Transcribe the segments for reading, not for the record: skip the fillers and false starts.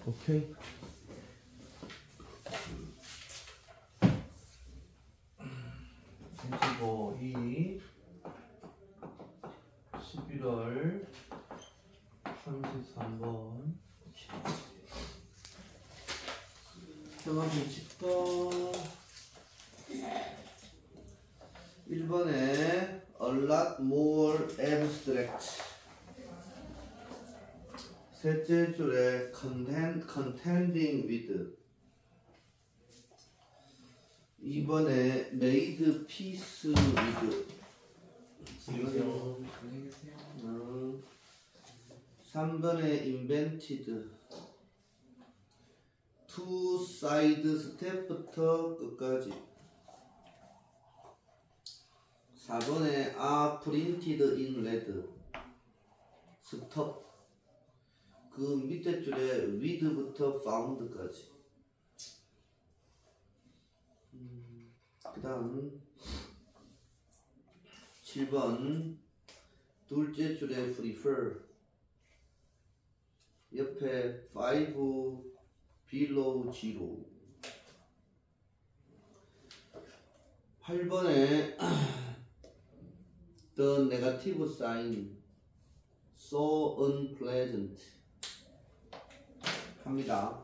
오케이. 그리고 이 11월 33번 정확히 10번 1번에 a lot more abstract 셋째 줄에 contending with 2번에 made peace with 3번에 invented two side step부터 끝까지 4번에 are printed in red stop 그 밑에 줄에 with부터 found까지 그 다음 7번 둘째 줄에 prefer 옆에 5 below 0 8번에 the negative sign so unpleasant 합니다.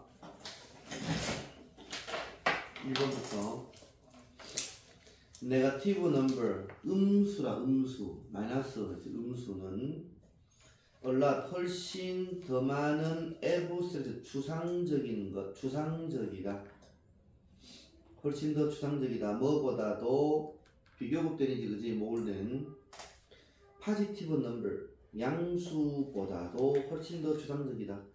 1번부터 negative number 음수라 음수 마이너스 음수는 a lot 훨씬 더 많은 abstract 추상적인 것 추상적이다 훨씬 더 추상적이다 뭐보다도 비교급되는지 그지 몰든 positive number 양수보다도 훨씬 더 추상적이다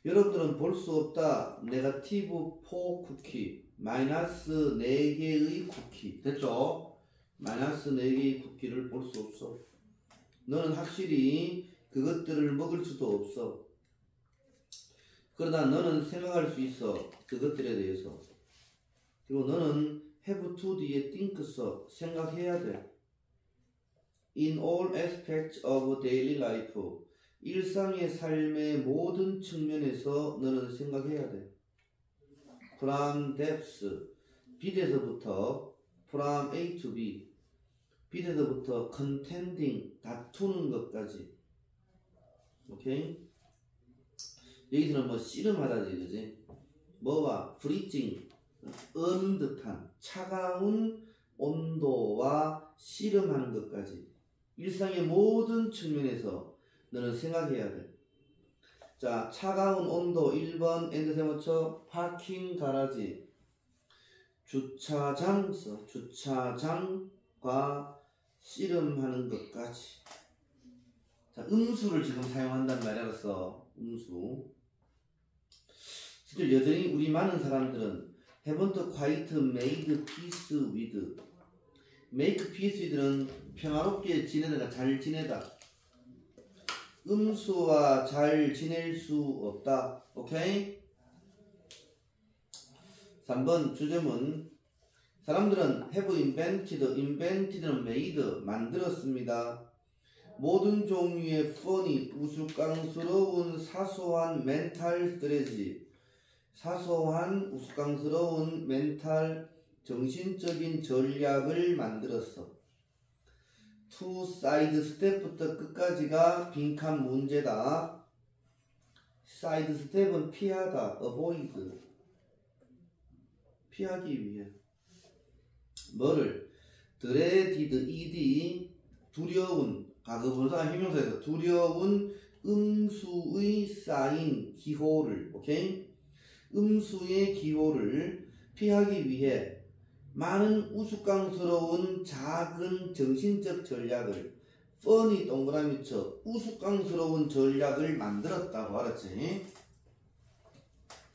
여러분들은 볼 수 없다 네거티브 4 쿠키 마이너스 4개의 쿠키 됐죠? 마이너스 4개의 쿠키를 볼 수 없어 너는 확실히 그것들을 먹을 수도 없어 그러나 너는 생각할 수 있어 그것들에 대해서 그리고 너는 have to 뒤에 think 써 생각해야 돼 in all aspects of daily life 일상의 삶의 모든 측면에서 너는 생각해야 돼. From depths, 빛에서부터 From A to B, 빛에서부터 contending, 다투는 것까지. 오케이? 여기서는 뭐 씨름하다지, 그지? 뭐와 freezing, 얼음 듯한 차가운 온도와 씨름하는 것까지. 일상의 모든 측면에서 너는 생각해야 돼. 자, 차가운 온도 1번 엔드 세모쳐 파킹 가라지 주차장 써. 주차장과 씨름하는 것까지. 자, 음수를 지금 사용한단 말이라서 음수. 실제 여전히 우리 많은 사람들은 haven't quite made peace with make peace with는 평화롭게 지내다 잘 지내다 음수와 잘 지낼 수 없다. 오케이? 3번 주제문 사람들은 have invented, invented는 made, 만들었습니다. 모든 종류의 funny, 우스꽝스러운 사소한 멘탈 스트레지 사소한 우스꽝스러운 멘탈 정신적인 전략을 만들었어. two side step부터 끝까지가 빈칸 문제다. side step은 피하다, avoid. 피하기 위해. 뭐를? dreaded, ed, 두려운, 가급분사가 형용사에서 두려운 음수의 쌓인 기호를, 오케이? 음수의 기호를 피하기 위해 많은 우스꽝스러운 작은 정신적 전략을 funny 동그라미 쳐 우스꽝스러운 전략을 만들었다고 알았지?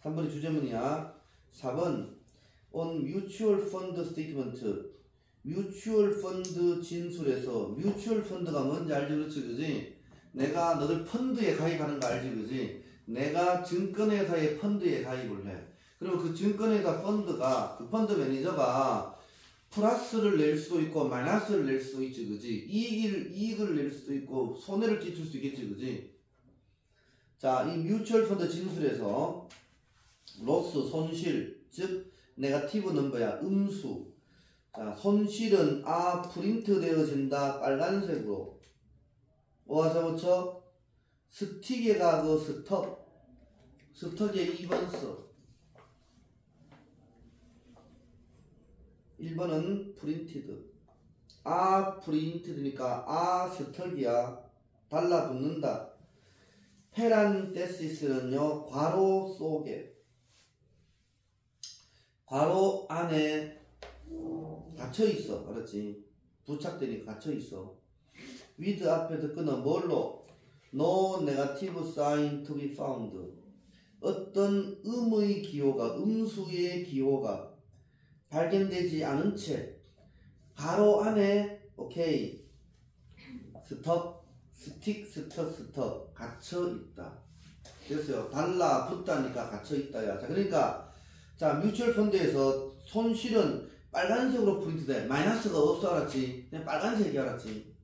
3번이 주제문이야. 4번 on mutual fund statement mutual fund 진술에서 mutual fund가 뭔지 알지 그렇지 그지? 내가 너들 펀드에 가입하는 거 알지 그지? 내가 증권회사의 펀드에 가입을 해. 그러면 그 증권회사 펀드가 그 펀드 매니저가 플러스를 낼 수도 있고 마이너스를 낼 수도 있지 그지? 이익을 낼 수도 있고 손해를 끼칠 수도 있겠지 그지? 자, 이 뮤추얼 펀드 진술에서 로스 손실, 즉 네거티브 넘버야, 음수. 자, 손실은 프린트 되어진다, 빨간색으로. 오와서 붙여 스틱에 가고 스톡에 2번 써. 1번은 프린티드. 프린트드니까 스톡이야. 달라붙는다. 페란테시스는요, 괄호 속에, 괄호 안에 갇혀있어. 알았지? 부착되니까 갇혀있어. with 앞에서 끊어 뭘로? No negative sign to be found. 어떤 음의 기호가, 음수의 기호가 발견되지 않은 채 괄호 안에 오케이 스틱 갇혀있다. 됐어요. 달라붙다니까 갇혀있다야. 자, 그러니까 자, 뮤추얼 펀드에서 손실은 빨간색으로 프린트돼. 마이너스가 없어. 알았지? 그냥 빨간색이 알았지?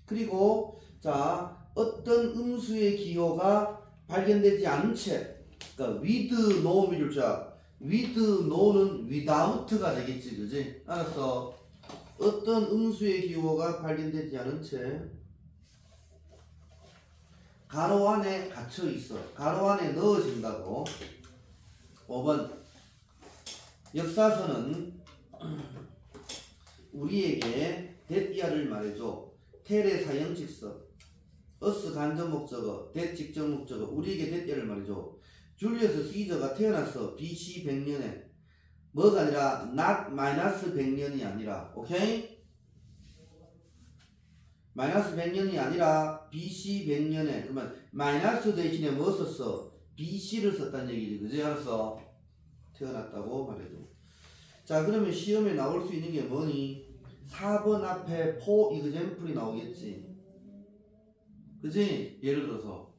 그리고 자, 어떤 음수의 기호가 발견되지 않은 채, 그러니까 with no 미줄자, with no는 without가 되겠지, 그지? 알았어? 어떤 음수의 기호가 발견되지 않은 채 가로 안에 갇혀 있어. 가로 안에 넣어진다고. 5번 역사서는 우리에게 대띠아를 말해줘. 텔의 사형직서, 어스 간접 목적어, 대 직접 목적어, 우리에게 대띠아를 말해줘. 줄리어스 시저가 태어났어. BC 100년에. 뭐가 아니라 not 마이너스 100년이 아니라, 오케이? 마이너스 100년이 아니라 BC 100년에. 그러면 마이너스 대신에 뭐 썼어? BC를 썼다는 얘기지. 그지? 알았어? 태어났다고 말해줘. 자, 그러면 시험에 나올 수 있는 게 뭐니? 4번 앞에 for example이 나오겠지. 그지? 예를 들어서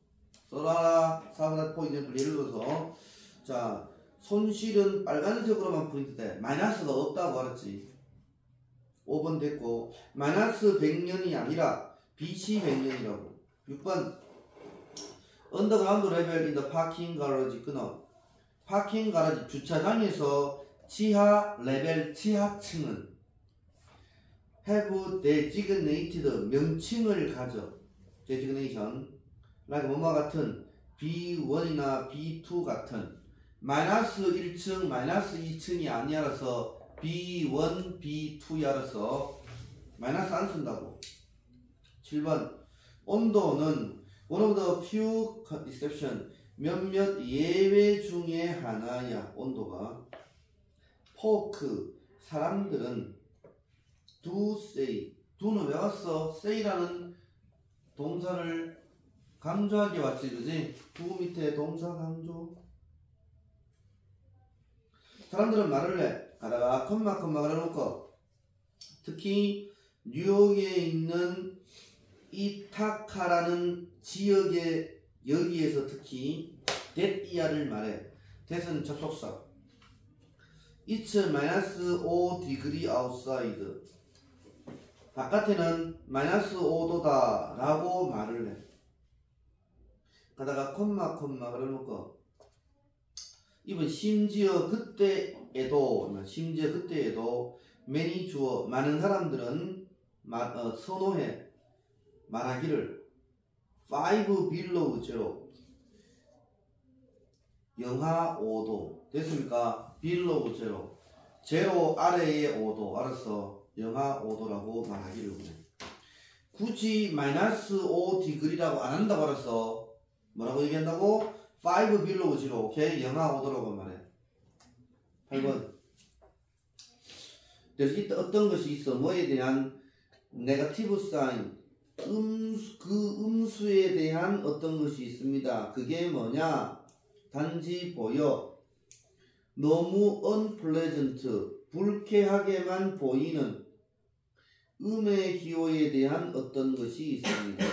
써라. 4번 앞에 for example. 예를 들어서 자, 손실은 빨간색으로만 프린트돼. 마이너스가 없다고 알았지. 5번 됐고, 마이너스 100년이 아니라 BC 100년이라고. 6번 언더그라운드 레벨 인 더 파킹 가라지 끊어. 파킹 가라지 주차장에서 지하 레벨 지하층은 have designated 명칭을 가져. designation like 뭐뭐 같은 B1이나 B2 같은 마이너스 1층 마이너스 2층이 아니라서 B1, B2야라서 마이너스 안 쓴다고. 7번 온도는 one of the few exception 몇몇 예외 중에 하나야. 온도가. 포크 사람들은 do say. do는 왜 왔어? say라는 동사를 강조하게 왔지. 그지? do 밑에 동사 강조. 사람들은 말을 해. 가다가 컴마 그려놓고 특히 뉴욕에 있는 이타카라는 지역에 여기에서 특히 that이야를 말해. that은 접속사. It's minus 5 degree outside. 바깥에는 마이너스 5도다 라고 말을 해. 가다가 컴마 그려놓고 이번 심지어 그때에도 many 주어 많은 사람들은 선호해 말하기를 5 below 0 영하 5도 됐습니까? below 0 0 아래의 5도. 알았어? 영하 5도라고 말하기를 그래. 굳이 마이너스 5 디그리라고 안 한다고. 알았어? 뭐라고 얘기한다고? 5 below 0 오케이? 영하 5도라고 말해. 8번 그래서 이때 어떤 것이 있어? 뭐에 대한 네거티브 사인, 그 음수에 대한 어떤 것이 있습니다. 그게 뭐냐? 단지 보여 너무 unpleasant, 불쾌하게만 보이는 음의 기호에 대한 어떤 것이 있습니다.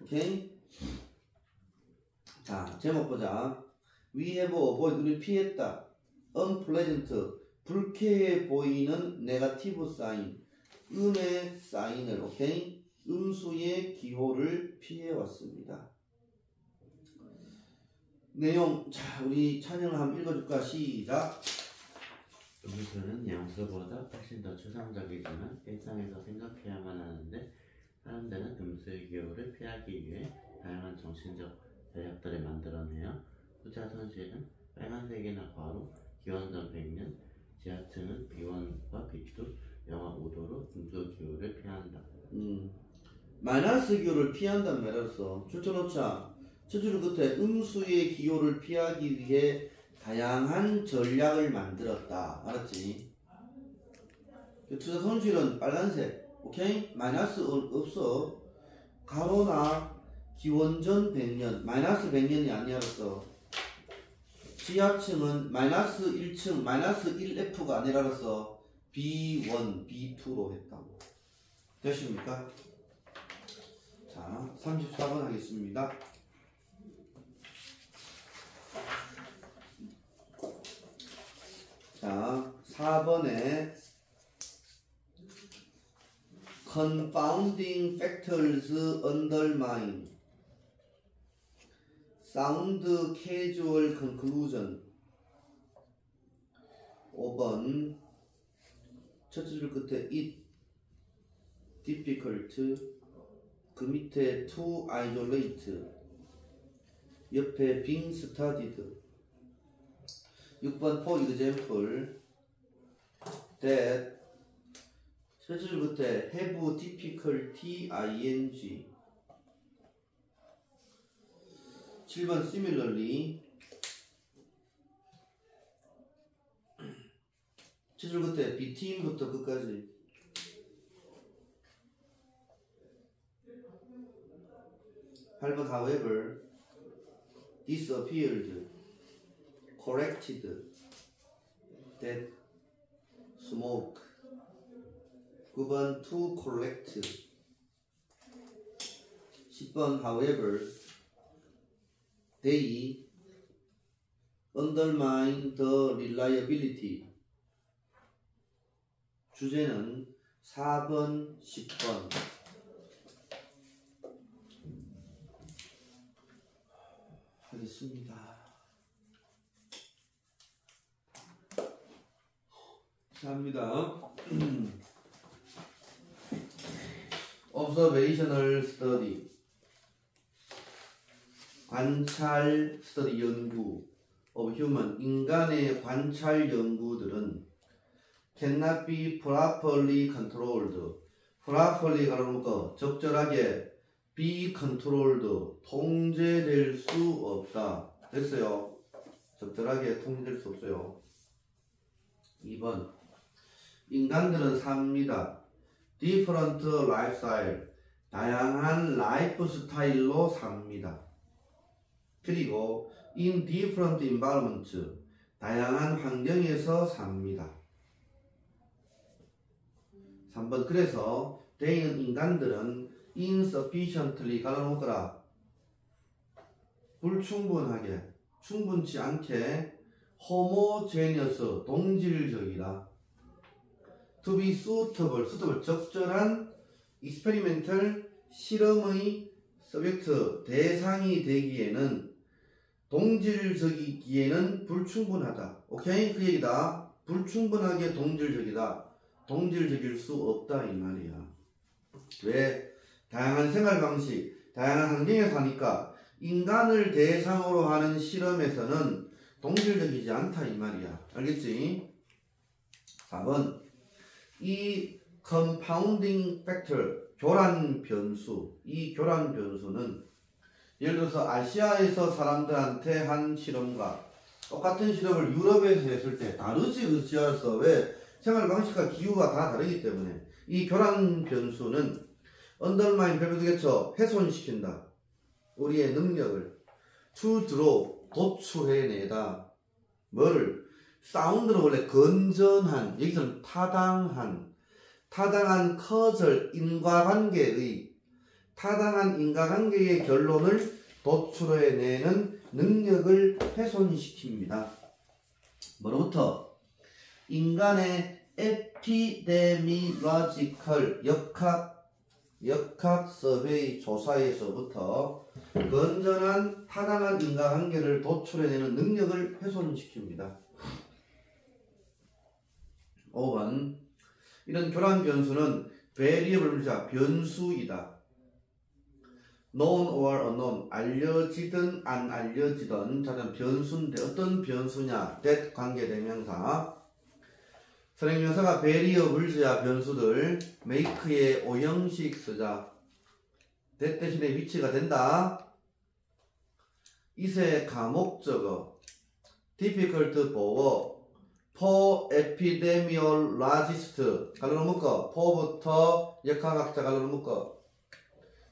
오케이? 자, 제목 보자. We have avoided, 우리 피했다. unpleasant, 불쾌해 보이는 네거티브 사인, 음의 사인을, 오케이? 음수의 기호를 피해왔습니다. 내용, 자, 우리 찬영을 한번 읽어줄까? 시작. 음수는 양수보다 훨씬 더 추상적이지만 일상에서 생각해야만 하는데 사람들은 음수의 기호를 피하기 위해 다양한 정신적 전략들을 만들어내요. 후자 선실은 빨간색이나 괄호, 기원전 100년, 지하층은 B1과 B2, 영하 5도로 음수 기호를 피한다. 마이너스 기호를 피한다는 말이었어. 출처놓자. 첫줄 끝에 음수의 기호를 피하기 위해 다양한 전략을 만들었다. 알았지? 투자 손실은 빨간색. 오케이? 마이너스 없어. 가로나 기원전 100년. 마이너스 100년이 아니었어. 지하층은 마이너스 1층, 마이너스 1F가 아니라서 B1, B2로 했다고. 되십니까? 자, 34번 하겠습니다. 자, 4번에 confounding factors undermine sound casual conclusion. 5번 첫 줄 끝에 it difficult, 그 밑에 to isolate, 옆에 being studied. 6번 for example that 첫 줄 끝에 have difficulty ing. 7번 similarly 첫 줄 끝에 between부터 끝까지. 8번 however disappeared, corrected, that smoke. 9번 to collect. 10번 however they undermine the reliability. 주제는 4번, 10번. 하겠습니다. 자, 합니다. Observational study. 관찰 스터디 연구 of human. 인간의 관찰 연구들은 cannot be properly controlled. properly 가로놓고 적절하게 be controlled. 통제될 수 없다. 됐어요. 적절하게 통제될 수 없어요. 2번 인간들은 삽니다. different lifestyle. 다양한 라이프 스타일로 삽니다. 그리고 in different environments. 다양한 환경에서 삽니다. 3번 그래서 they는 인간들은 insufficiently 갈라놓거라. 불충분하게, 충분치 않게 homogeneous, 동질적이다. to be suitable, suitable, 적절한 experimental, 실험의 subject, 대상이 되기에는, 동질적이기에는 불충분하다. 오케이? 그 얘기다. 불충분하게 동질적이다. 동질적일 수 없다 이 말이야. 왜? 다양한 생활 방식, 다양한 환경에 사니까 인간을 대상으로 하는 실험에서는 동질적이지 않다 이 말이야. 알겠지? 4번 이 confounding factor, 교란 변수. 이 교란 변수는 예를 들어서 아시아에서 사람들한테 한 실험과 똑같은 실험을 유럽에서 했을 때 다르지 그치알았어. 왜? 생활 방식과 기후가 다 다르기 때문에. 이 교란 변수는 undermine 별표되겠죠. 훼손시킨다. 우리의 능력을 to draw, 도출해내다. 뭐를? 사운드는 원래 건전한, 여기서는 타당한 커절, 인과관계의 타당한 인과관계의 결론을 도출해내는 능력을 훼손시킵니다. 뭐로부터? 인간의 epidemiological 역학 서베이 조사에서부터 건전한 타당한 인과관계를 도출해내는 능력을 훼손시킵니다. 5번 이런 교란 변수는 variable 물자 변수이다. known or unknown 알려지든 안 알려지든 자는 변수인데 어떤 변수냐? that 관계대명사 선행명사가 variable야 변수들 make의 오형식 쓰자. that 대신에 위치가 된다. is의 가목적어 difficult for epidemiologist 갈로로 묶어 for부터 역학학자 갈로로 묶어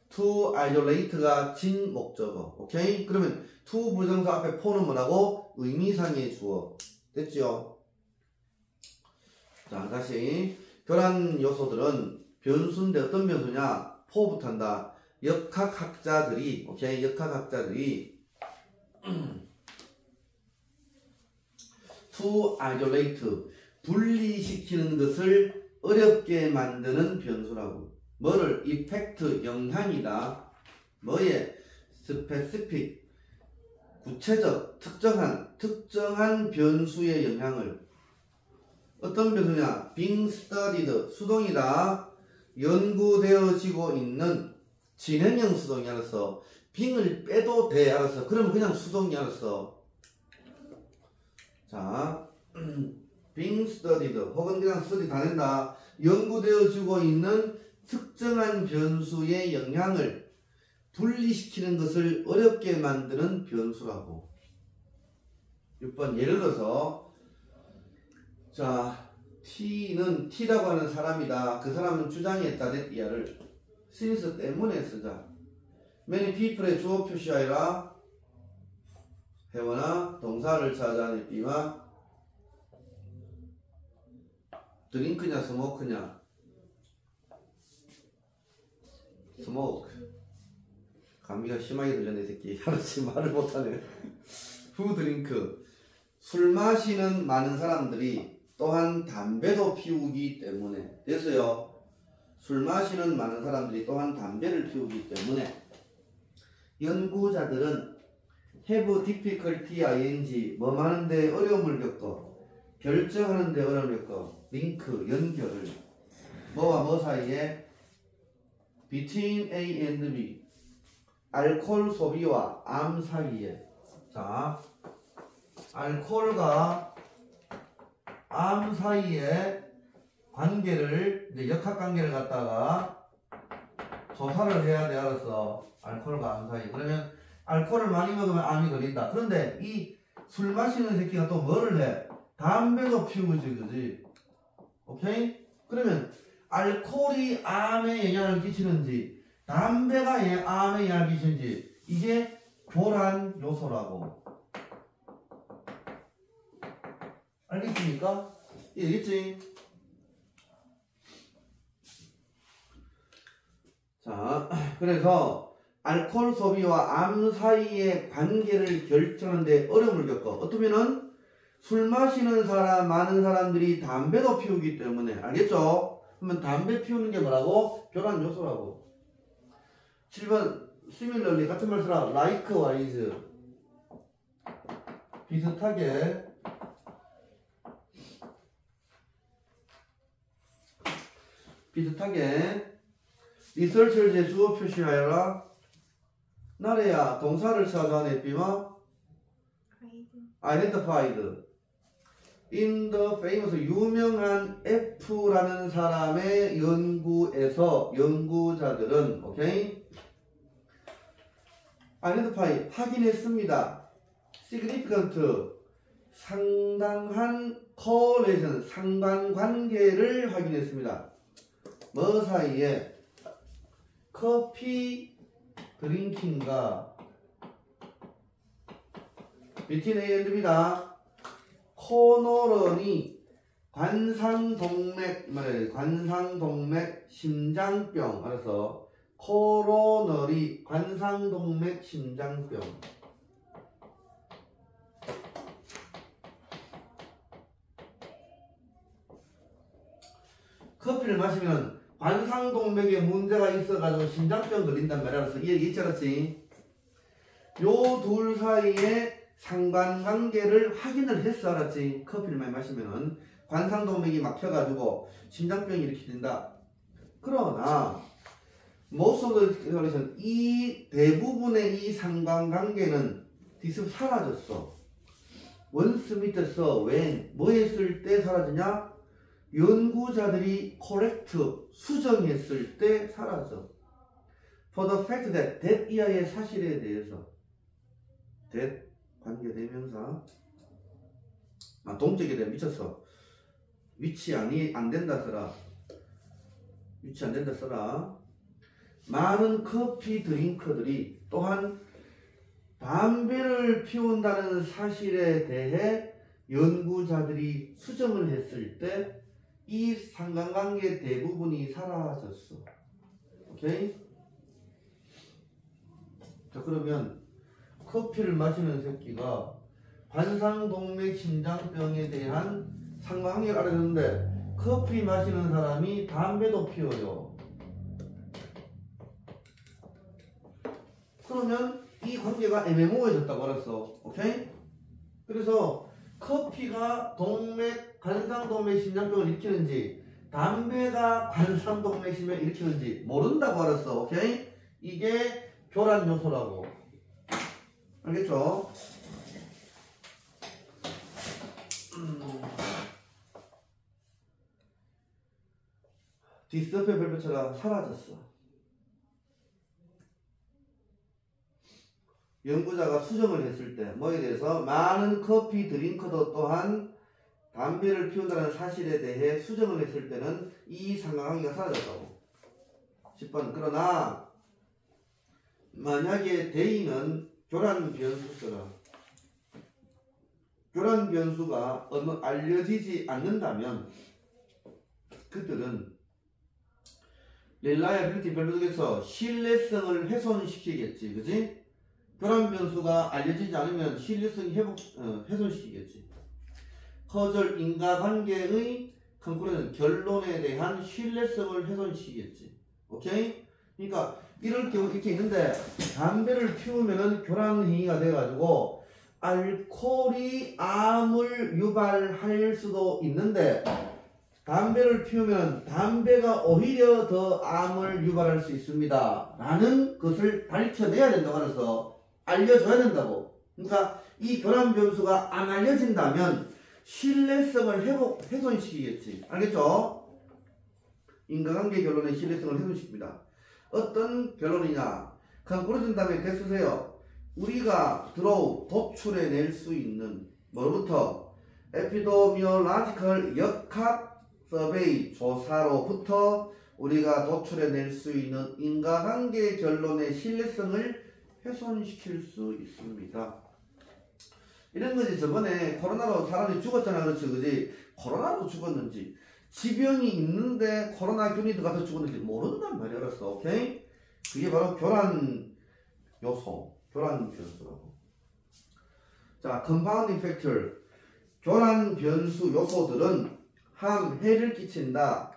to isolate가 진 목적어. 오케이? 그러면 to 부정사 앞에 for는 뭐라고? 의미상의 주어. 됐죠? 자, 다시 교란 요소들은 변수인데 어떤 변수냐? for부터 한다. 역학학자들이 오케이? 역학학자들이 to isolate 분리시키는 것을 어렵게 만드는 변수라고. 뭐를? effect 영향이다. 뭐에? specific 구체적 특정한 변수의 영향을 어떤 변수냐? being studied 수동이다. 연구되어지고 있는 진행형 수동이 알았어. being을 빼도 돼 알았어. 그러면 그냥 수동이 알았어. 자, being studied 혹은 그냥 study 다 된다. 연구되어지고 있는 특정한 변수의 영향을 분리시키는 것을 어렵게 만드는 변수라고. 6번 예를 들어서 자 T는 T라고 하는 사람이다. 그 사람은 주장했다. 됐디야를 since 때문에 쓰자. many people의 주어 표시하여라. 해원아 동사를 찾아내 B와 드링크냐 스모크냐? 스모크. 감기가 심하게 들렸네 새끼. 하루씩 말을 못하네. 후 드링크. 술 마시는 많은 사람들이 또한 담배도 피우기 때문에. 됐어요. 술 마시는 많은 사람들이 또한 담배를 피우기 때문에 연구자들은 have difficulty ing 뭐 하는데 어려움을 겪어. 결정하는데 어려움을 겪어. 링크 연결을 뭐와 뭐 사이에 between A and B 알코올 소비와 암 사이에. 자 알코올과 암 사이에 관계를 이제 역학관계를 갖다가 조사를 해야 돼. 알았어. 알코올과 암 사이. 그러면 알코올을 많이 먹으면 암이 걸린다. 그런데 이 술 마시는 새끼가 또 뭐를 해? 담배도 피우지, 그지? 오케이? 그러면 알코올이 암에 영향을 끼치는지 담배가 암에 영향을 끼치는지 이게 교란 요소라고. 알겠습니까? 이해겠지? 자, 그래서 알코올 소비와 암 사이의 관계를 결정하는데 어려움을 겪어. 어떠면은 술 마시는 사람, 많은 사람들이 담배도 피우기 때문에. 알겠죠? 그러면 담배 피우는 게 뭐라고? 교란 요소라고. 7번 similarly 같은 말 쓰라. likewise 비슷하게 리서치를 주어 표시하여라. 나래야 동사를 찾아내 B와 identified in the famous 유명한 F라는 사람의 연구에서 연구자들은 오케이 identify 확인했습니다. significant 상당한 correlation 상관관계를 확인했습니다. 뭐 사이에? 커피 드링킹과 between A and B다. 코노런이 관상동맥 심장병. 알았어. 코로너리 관상동맥 심장병. 커피를 마시면 관상동맥에 문제가 있어가지고 심장병 걸린단 말이야. 그래서 이 얘기 있지 않았지? 요 둘 사이에 상관관계를 확인을 했어. 알았지? 커피를 많이 마시면은 관상동맥이 막혀가지고 심장병이 이렇게 된다. 그러나 most of the condition, 이 대부분의 이 상관관계는 디스 사라졌어. 원스 밑에서 when 뭐 했을 때 사라지냐? 연구자들이 correct 수정했을 때 사라져. For the fact that 이하의 사실에 대해서 that 관계대명사 동적에 대해 미쳤어. 위치 안 된다 써라. 위치 안 된다 써라. 많은 커피 드링커들이 또한 담배를 피운다는 사실에 대해 연구자들이 수정을 했을 때 이 상관관계 대부분이 사라졌어. 오케이? 자, 그러면 커피를 마시는 새끼가 관상동맥 심장병에 대한 상관관계를 알아냈는데 커피 마시는 사람이 담배도 피워요. 그러면 이 관계가 애매모호해졌다고 알았어. 오케이? 그래서 커피가 관상동맥 심장병을 일으키는지 담배가 관상동맥 심장병을 일으키는지 모른다고 알았어. 오케이? 이게 교란 요소라고. 알겠죠? 디스토피아 별표체가 사라졌어. 연구자가 수정을 했을 때 뭐에 대해서 많은 커피 드링커도 또한 담배를 피운다는 사실에 대해 수정을 했을 때는 이 상관관계가 사라졌다고. 10번 그러나 만약에 대인은 교란 변수처럼 교란 변수가 알려지지 않는다면 그들은 reliability 별표에서 신뢰성을 훼손시키겠지. 그지? 교란 변수가 알려지지 않으면 신뢰성이 훼손시키겠지. 커즐 인과관계의 conclusion 결론에 대한 신뢰성을 훼손시키겠지. 오케이? 그러니까 이럴 경우 이렇게 있는데 담배를 피우면은 교란 행위가 돼가지고 알코올이 암을 유발할 수도 있는데 담배를 피우면 담배가 오히려 더 암을 유발할 수 있습니다. 라는 것을 밝혀내야 된다고 해서 알려줘야 된다고. 그러니까 이 교란 변수가 안 알려진다면 신뢰성을 훼손시키겠지. 알겠죠? 인과관계 결론의 신뢰성을 훼손시킵니다. 어떤 결론이냐? conclusion 다음에 대 쓰세요. 우리가 도출해낼 수 있는 뭐로부터? epidemiological 역학 서베이 조사로부터 우리가 도출해낼 수 있는 인과관계 결론의 신뢰성을 훼손시킬 수 있습니다. 이런 거지. 저번에 코로나로 사람이 죽었잖아. 그렇지, 그지? 코로나로 죽었는지 지병이 있는데 코로나균이 들어가서 죽었는지 모른단 말이야. 알았어? 오케이? 그게 바로 교란 요소, 교란 변수라고. 자, confounding factor. 교란 변수 요소들은 해를 끼친다.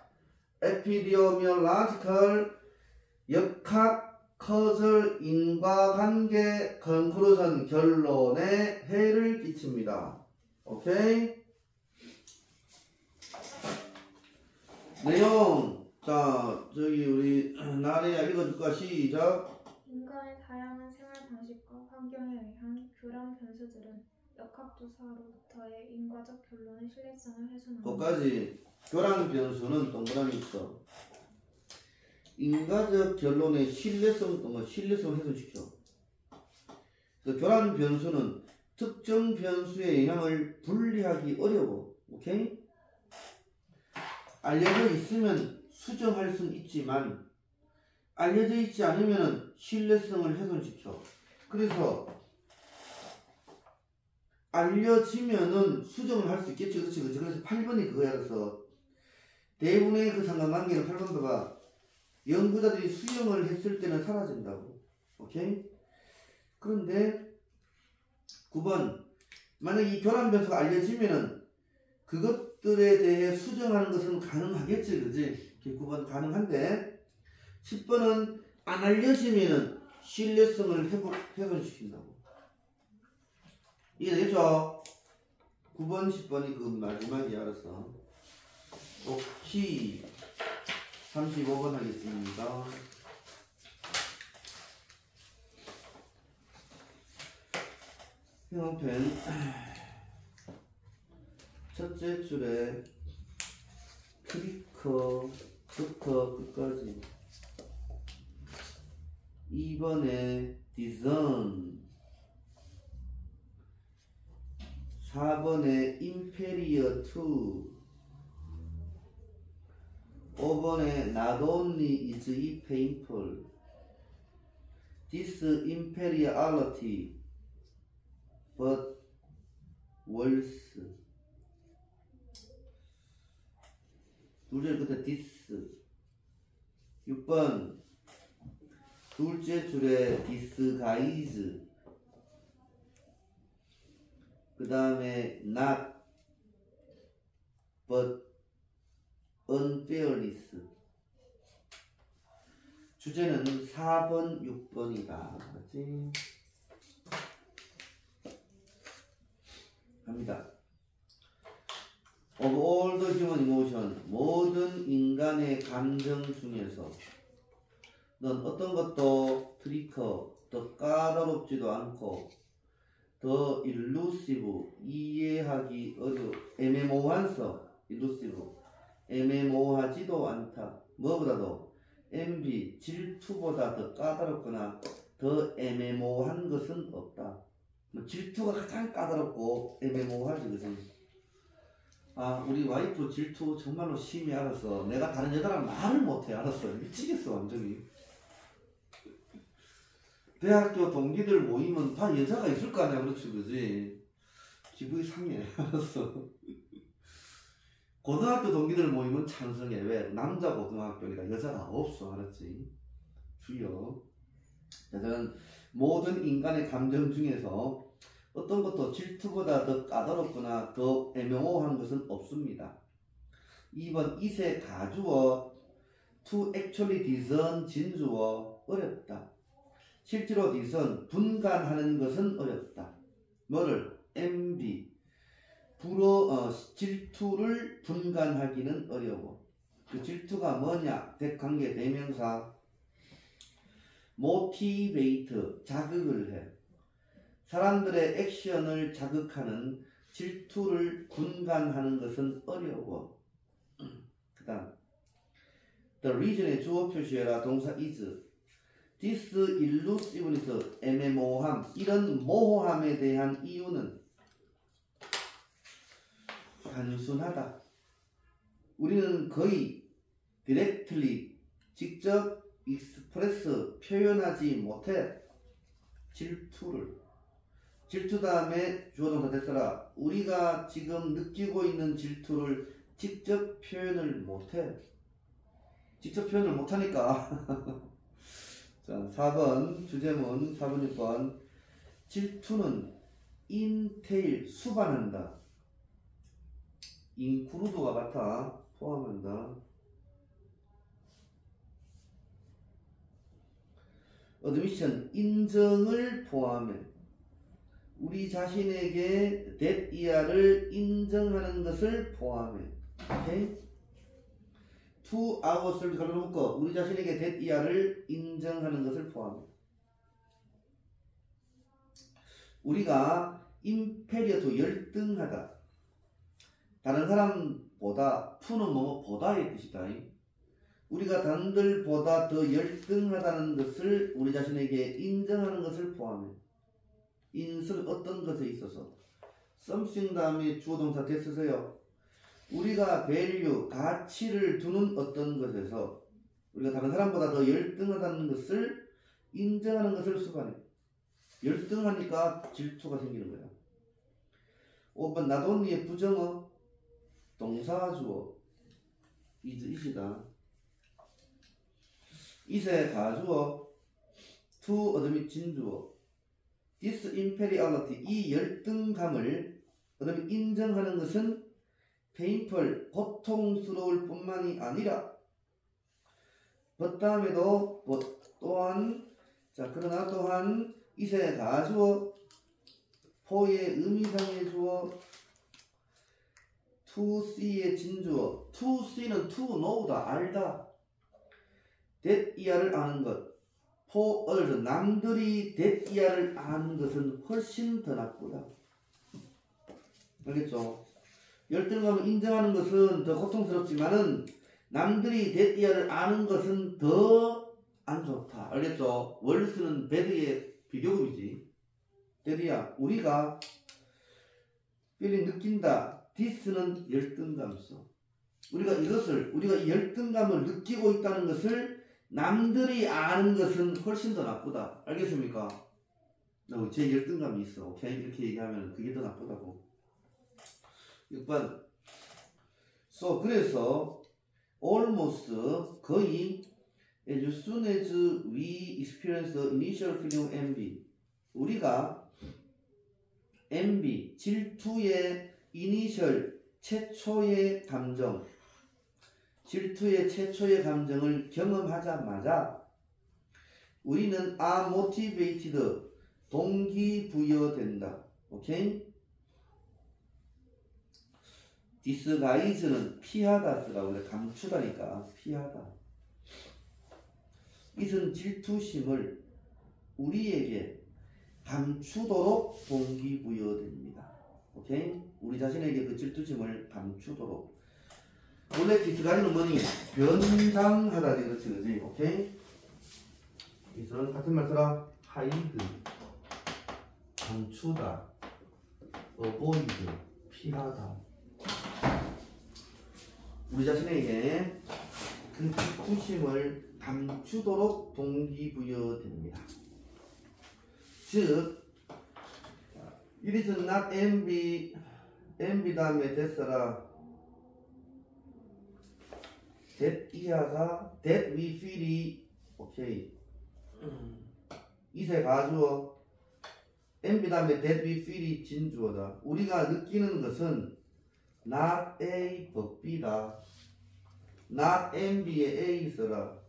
epidemiological 역학 커즐 인과관계 conclusion 결론에 해를 끼칩니다. 오케이? 내용. 자, 저기 우리 나래야 읽어줄까? 시작. 인간의 다양한 생활 방식과 환경에 의한 교란 변수들은 역학조사로부터의 인과적 결론의 신뢰성을 훼손합니다. 거기까지. 교란 변수는 동그라미 있어. 인과적 결론의 신뢰성을 훼손시켜. 교란 변수는 특정 변수의 영향을 분리하기 어려워. 오케이? 알려져 있으면 수정할 수는 있지만 알려져 있지 않으면 신뢰성을 훼손시켜. 그래서 알려지면은 수정을 할 수 있겠지. 그렇지. 그래서 8번이 그거야. 그래서 대부분의 그 상관관계는 8번 봐봐. 연구자들이 수정을 했을 때는 사라진다고. 오케이? 그런데 9번 만약 이 교란 변수가 알려지면은 그것들에 대해 수정하는 것은 가능하겠지. 그지? 9번 가능한데 10번은 안 알려지면은 신뢰성을 훼손시킨다고. 이게 되겠죠? 9번, 10번이 그 마지막에 알았어. 오케이. 35번 하겠습니다. 형편 첫째 줄에 트리커부터 끝까지 2번에 디전 4번에 inferior to 5번에 not only is it painful this inferiority but worse 둘째 끝에 this 6번 둘째 줄에 disguise 그 다음에 not but unfairness 주제는 4번, 6번이다. 맞지? 갑니다. Of all the human emotion 모든 인간의 감정 중에서 넌 어떤 것도 트리커 더 까다롭지도 않고 더 일루시브 이해하기 애매모호한서 일루시브 애매모호하지도 않다. 뭐보다도 envy 질투보다 더 까다롭거나 더 애매모호한 것은 없다. 질투가 가장 까다롭고 애매모호하지 그지? 아 우리 와이프 질투 정말로 심히 알았어. 내가 다른 여자랑 말을 못해. 알았어. 미치겠어 완전히. 대학교 동기들 모이면 다 여자가 있을 거 아니야. 그렇지 그지? 기분이 상해. 알았어. 고등학교 동기들 모이면 찬성해. 왜? 남자 고등학교니까 여자가 없어. 알았지? 주여. 저는 모든 인간의 감정 중에서 어떤 것도 질투보다 더 까다롭거나 더 애매모호한 것은 없습니다. 2번 이세 가주어 to actually discern 진주어 어렵다. 실제로 discern 분간하는 것은 어렵다. 뭐를? envy 질투를 분간하기는 어려워. 그 질투가 뭐냐? 대관계 대명사 motivate 자극을 해. 사람들의 액션을 자극하는 질투를 분간하는 것은 어려워. 그 다음 the reason의 주어 표시해라. 동사 is this elusiveness 애매모호함 이런 모호함에 대한 이유는 단순하다. 우리는 거의 directly 직접 express 표현하지 못해. 질투 다음에 주어동사 됐어라. 우리가 지금 느끼고 있는 질투를 직접 표현을 못해. 직접 표현을 못하니까. 자, 4번 주제문 4번 6번 질투는 entail 수반한다. include와 같아. 포함한다. admission 인정을 포함해. 우리 자신에게 that 이하를 인정하는 것을 포함해. 오케이? to ourselves 가로 묶어 우리 자신에게 that 이하를 인정하는 것을 포함해. 우리가 inferior to 열등하다. 다른 사람보다 to는 뭐뭐보다의 뜻이다. 우리가 남들보다 더 열등하다는 것을 우리 자신에게 인정하는 것을 포함해. 인은 어떤 것에 있어서 something 다음에 주어동사 됐으세요. 우리가 value 가치를 두는 어떤 것에서 우리가 다른 사람보다 더 열등하다는 것을 인정하는 것을 수반해. 열등하니까 질투가 생기는 거야. 5번 not only의 부정어 동사 주어 is이다. 이세 가주어 to 어둠이 진주어 this inferiority 이 열등감을 어둠이 인정하는 것은 painful 고통스러울 뿐만이 아니라 but 다음에도 but 또한 자, 그러나 또한 이세 가주어, 포의 의미상의 주어, to see의 진주어, to see는 to know다, 알다. that 이하를 아는 것, for others, 남들이 that 이하를 아는 것은 훨씬 더 나쁘다. 알겠죠? 열등감을 인정하는 것은 더 고통스럽지만은 남들이 that 이하를 아는 것은 더 안 좋다. 알겠죠? 월스는 배드의 비교급이지. that 우리가 feeling 느낀다. this는 열등감서. 우리가 이 열등감을 느끼고 있다는 것을 남들이 아는 것은 훨씬 더 나쁘다. 알겠습니까? 제 열등감이 있어. 오케이? 이렇게 얘기하면 그게 더 나쁘다고. 6번. So, 그래서 almost 거의 as soon as we experience the initial feeling of envy, 우리가 envy, 질투의 initial, 최초의 감정, 질투의 최초의 감정을 경험하자마자 우리는 are motivated, 동기부여된다. 오케이? disguise는 피하다 쓰라고 그래. 감추다니까 피하다. 이는 질투심을 우리에게 감추도록 동기부여됩니다. 오케이? 우리 자신에게 그 질투심을 감추도록. 원래 디스가이즈는 뭐니? 변장하다지, 그렇지? 오케이? 이는 같은 말 써라. hide, 감추다, avoid, 피하다. 우리 자신에게 그 질투심을 감추도록 동기부여됩니다. 즉, it is not envy, envy 다음에 됐어라. that 이하가 that we feel이 오케이. 이세 가주어, envy 다음에 that we feel이 진주어다. 우리가 느끼는 것은 not A but B다. not envy의 A 써라.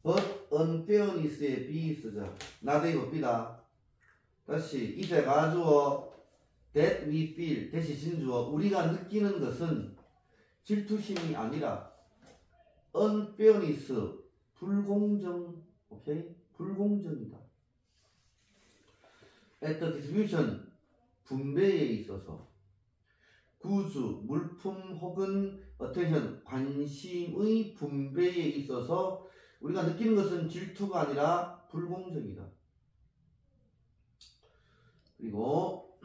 but unfairness의 B 쓰자. not A but B다. 다시 이세 가주어 that we feel 대시 진주어. 우리가 느끼는 것은 질투심이 아니라 unfairness, 불공정, 오케이? 불공정이다. at the distribution, 분배에 있어서 구주, 물품 혹은 attention, 관심의 분배에 있어서 우리가 느끼는 것은 질투가 아니라 불공정이다. 그리고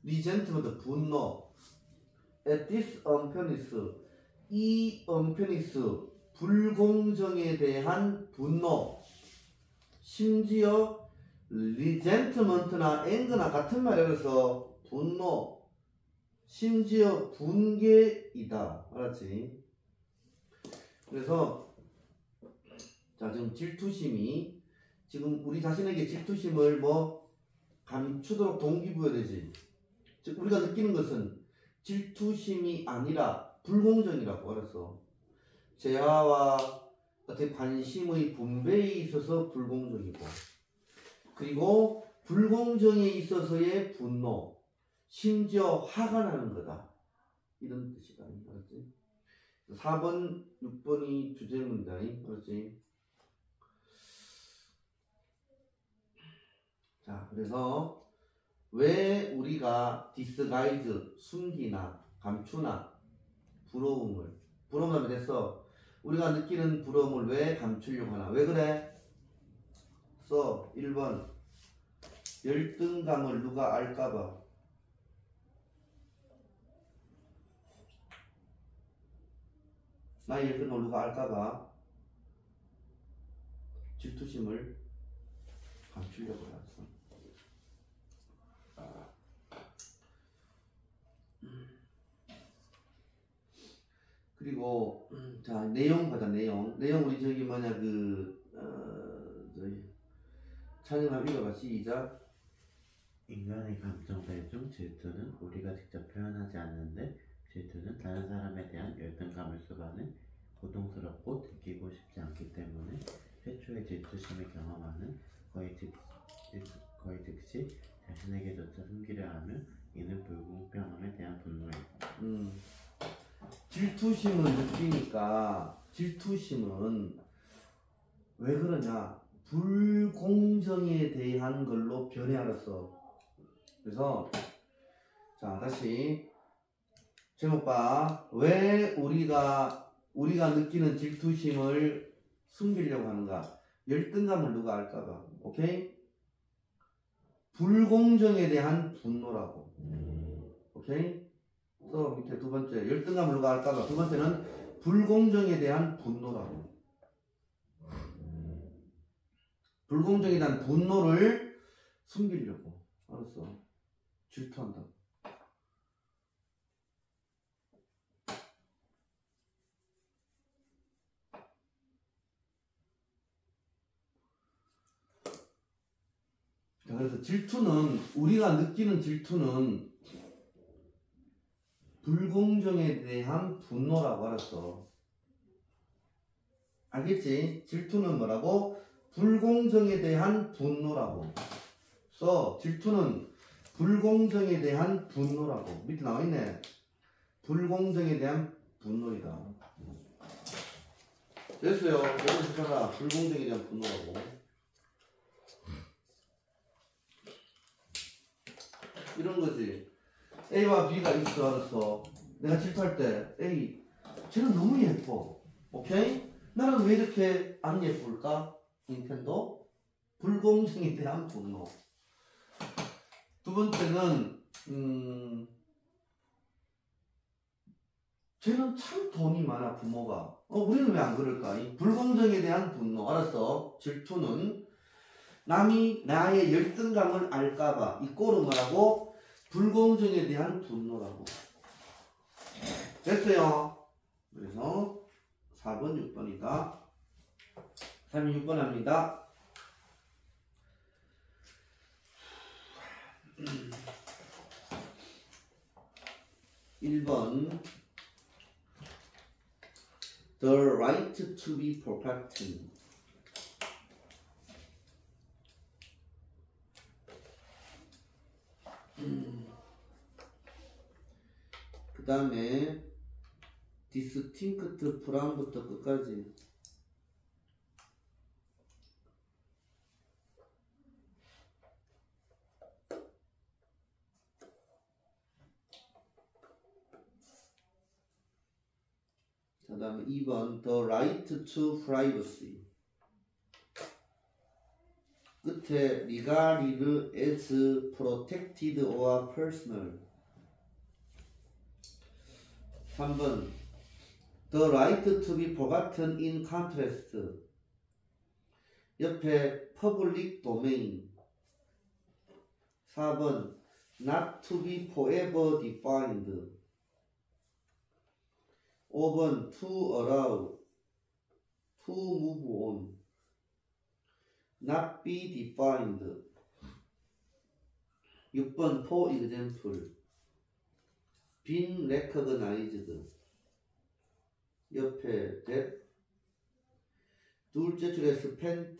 resentment, 분노, at this unfairness, 이 unfairness, 불공정에 대한 분노, 심지어 resentment나 anger나 같은 말이라서 분노, 심지어 분개이다. 알았지? 그래서 자, 지금 질투심이 지금 우리 자신에게 질투심을 뭐 감추도록 동기부여되지. 즉 우리가 느끼는 것은 질투심이 아니라 불공정이라고. 알았어? 재화와 어떻게 관심의 분배에 있어서 불공정이고, 그리고 불공정에 있어서의 분노, 심지어 화가 나는 거다. 이런 뜻이다. 알았지? 4번, 6번이 주제문이다. 알았지? 자, 그래서 왜 우리가 disguise, 숨기나 감추나 부러움을, 부러움하면 됐어. 우리가 느끼는 부러움을 왜 감추려고 하나? 왜 그래? 써. 1번. 열등감을 누가 알까봐. 나의 열등감을 누가 알까봐 질투심을 감추려고 했어. 그리고 자, 내용 보자. 내용 우리 저기 뭐냐 저기 찬영아 읽어봐. 시작. 인간의 감정들 중 질투는 우리가 직접 표현하지 않는데 질투는 다른 사람에 대한 열등감을 수반해 고통스럽고 들키고 싶지 않기 때문에 최초의 질투심을 경험하는 거의 즉시 자신에게조차 숨기려 하며 이는 불공평함에 대한 분노이다. 질투심을 느끼니까 질투심은 왜 그러냐? 불공정에 대한 걸로 변해알았어. 그래서 자 다시 제목 봐. 왜 우리가 느끼는 질투심을 숨기려고 하는가? 열등감을 누가 알까봐. 오케이? 불공정에 대한 분노라고. 오케이? 또 밑에 두 번째 열등감을 누가 알까봐. 두 번째는 불공정에 대한 분노라고. 불공정에 대한 분노를 숨기려고. 알았어. 질투한다. 자, 그래서 질투는, 우리가 느끼는 질투는 불공정에 대한 분노라고 알았어. 알겠지? 질투는 뭐라고? 불공정에 대한 분노라고. 질투는 불공정에 대한 분노라고. 밑에 나와있네. 불공정에 대한 분노이다. 됐어요. 여기서 봐라. 불공정에 대한 분노라고. 이런 거지. A와 B가 있어. 알았어. 내가 질투할 때 A, 쟤는 너무 예뻐. 오케이? 나는 왜 이렇게 안 예쁠까? 닌텐도 불공정에 대한 분노. 두 번째는 쟤는 참 돈이 많아. 부모가. 우리는 왜 안 그럴까? 이 불공정에 대한 분노. 알았어? 질투는 남이 나의 열등감을 알까봐. 이 꼴은 뭐라고? 불공정에 대한 분노라고. 됐어요. 그래서 4번, 6번이다. 3번, 6번 합니다. 1번 The right to be forgotten. 그 다음에 distinct from부터 끝까지. 그 다음에 2번 The right to privacy. 끝에 regarded as protected or personal. 3번 The right to be forgotten in contrast. 옆에 public domain. 4번 Not to be forever defined. 5번 to allow, to move on, not be defined. 6번 for example, been recognized. 옆에 that. 둘째 줄에 spent,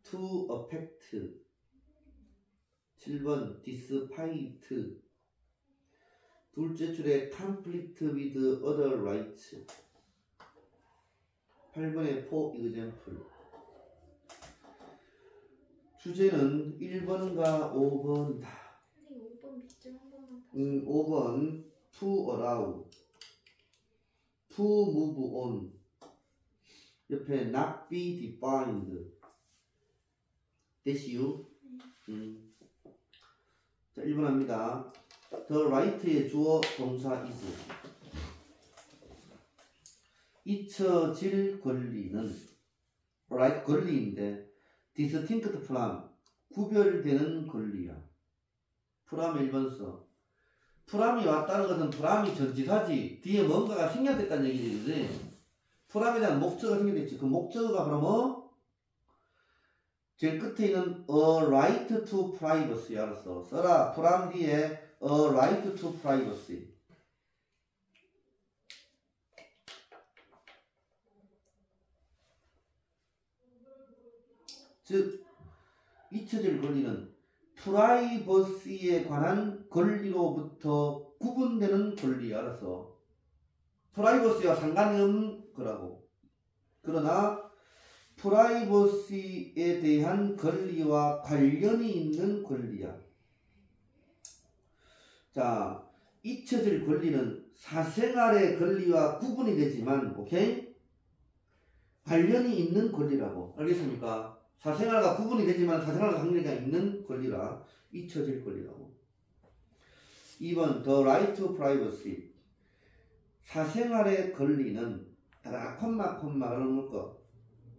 to affect. 7번 despite. 둘째 줄에 conflict with other rights. 8번에 for example. 주제는 1번과 5번 다. 선생님 5번 밑줄 한 번만 다시. 5번 to allow, to move on. 옆에 not be defined. 됐시요? 자, 1번 합니다. The right의 주어 동사 is. 잊혀질 권리는 right 권리인데 distinct from 구별되는 권리야. from의 1번 써. from이 왔다는 것은 from이 전치사지. 뒤에 뭔가가 생략됐다는 얘기지. 그지? from에 대한 목적어가 생략됐지. 그 목적어가 그러면 제일 끝에 있는 a right to privacy. 알았어. 써라. from 뒤에 a right to privacy. 즉 잊혀질 권리는 프라이버시에 관한 권리로부터 구분되는 권리. 알았어? 프라이버시와 상관이 없는 거라고. 그러나 프라이버시에 대한 권리와 관련이 있는 권리야. 자, 잊혀질 권리는 사생활의 권리와 구분이 되지만, 오케이? 관련이 있는 권리라고. 알겠습니까? 사생활과 구분이 되지만 사생활과 관계가 있는 권리라 잊혀질 권리라고. 2번 The right to privacy. 사생활의 권리는 콤마를 묶어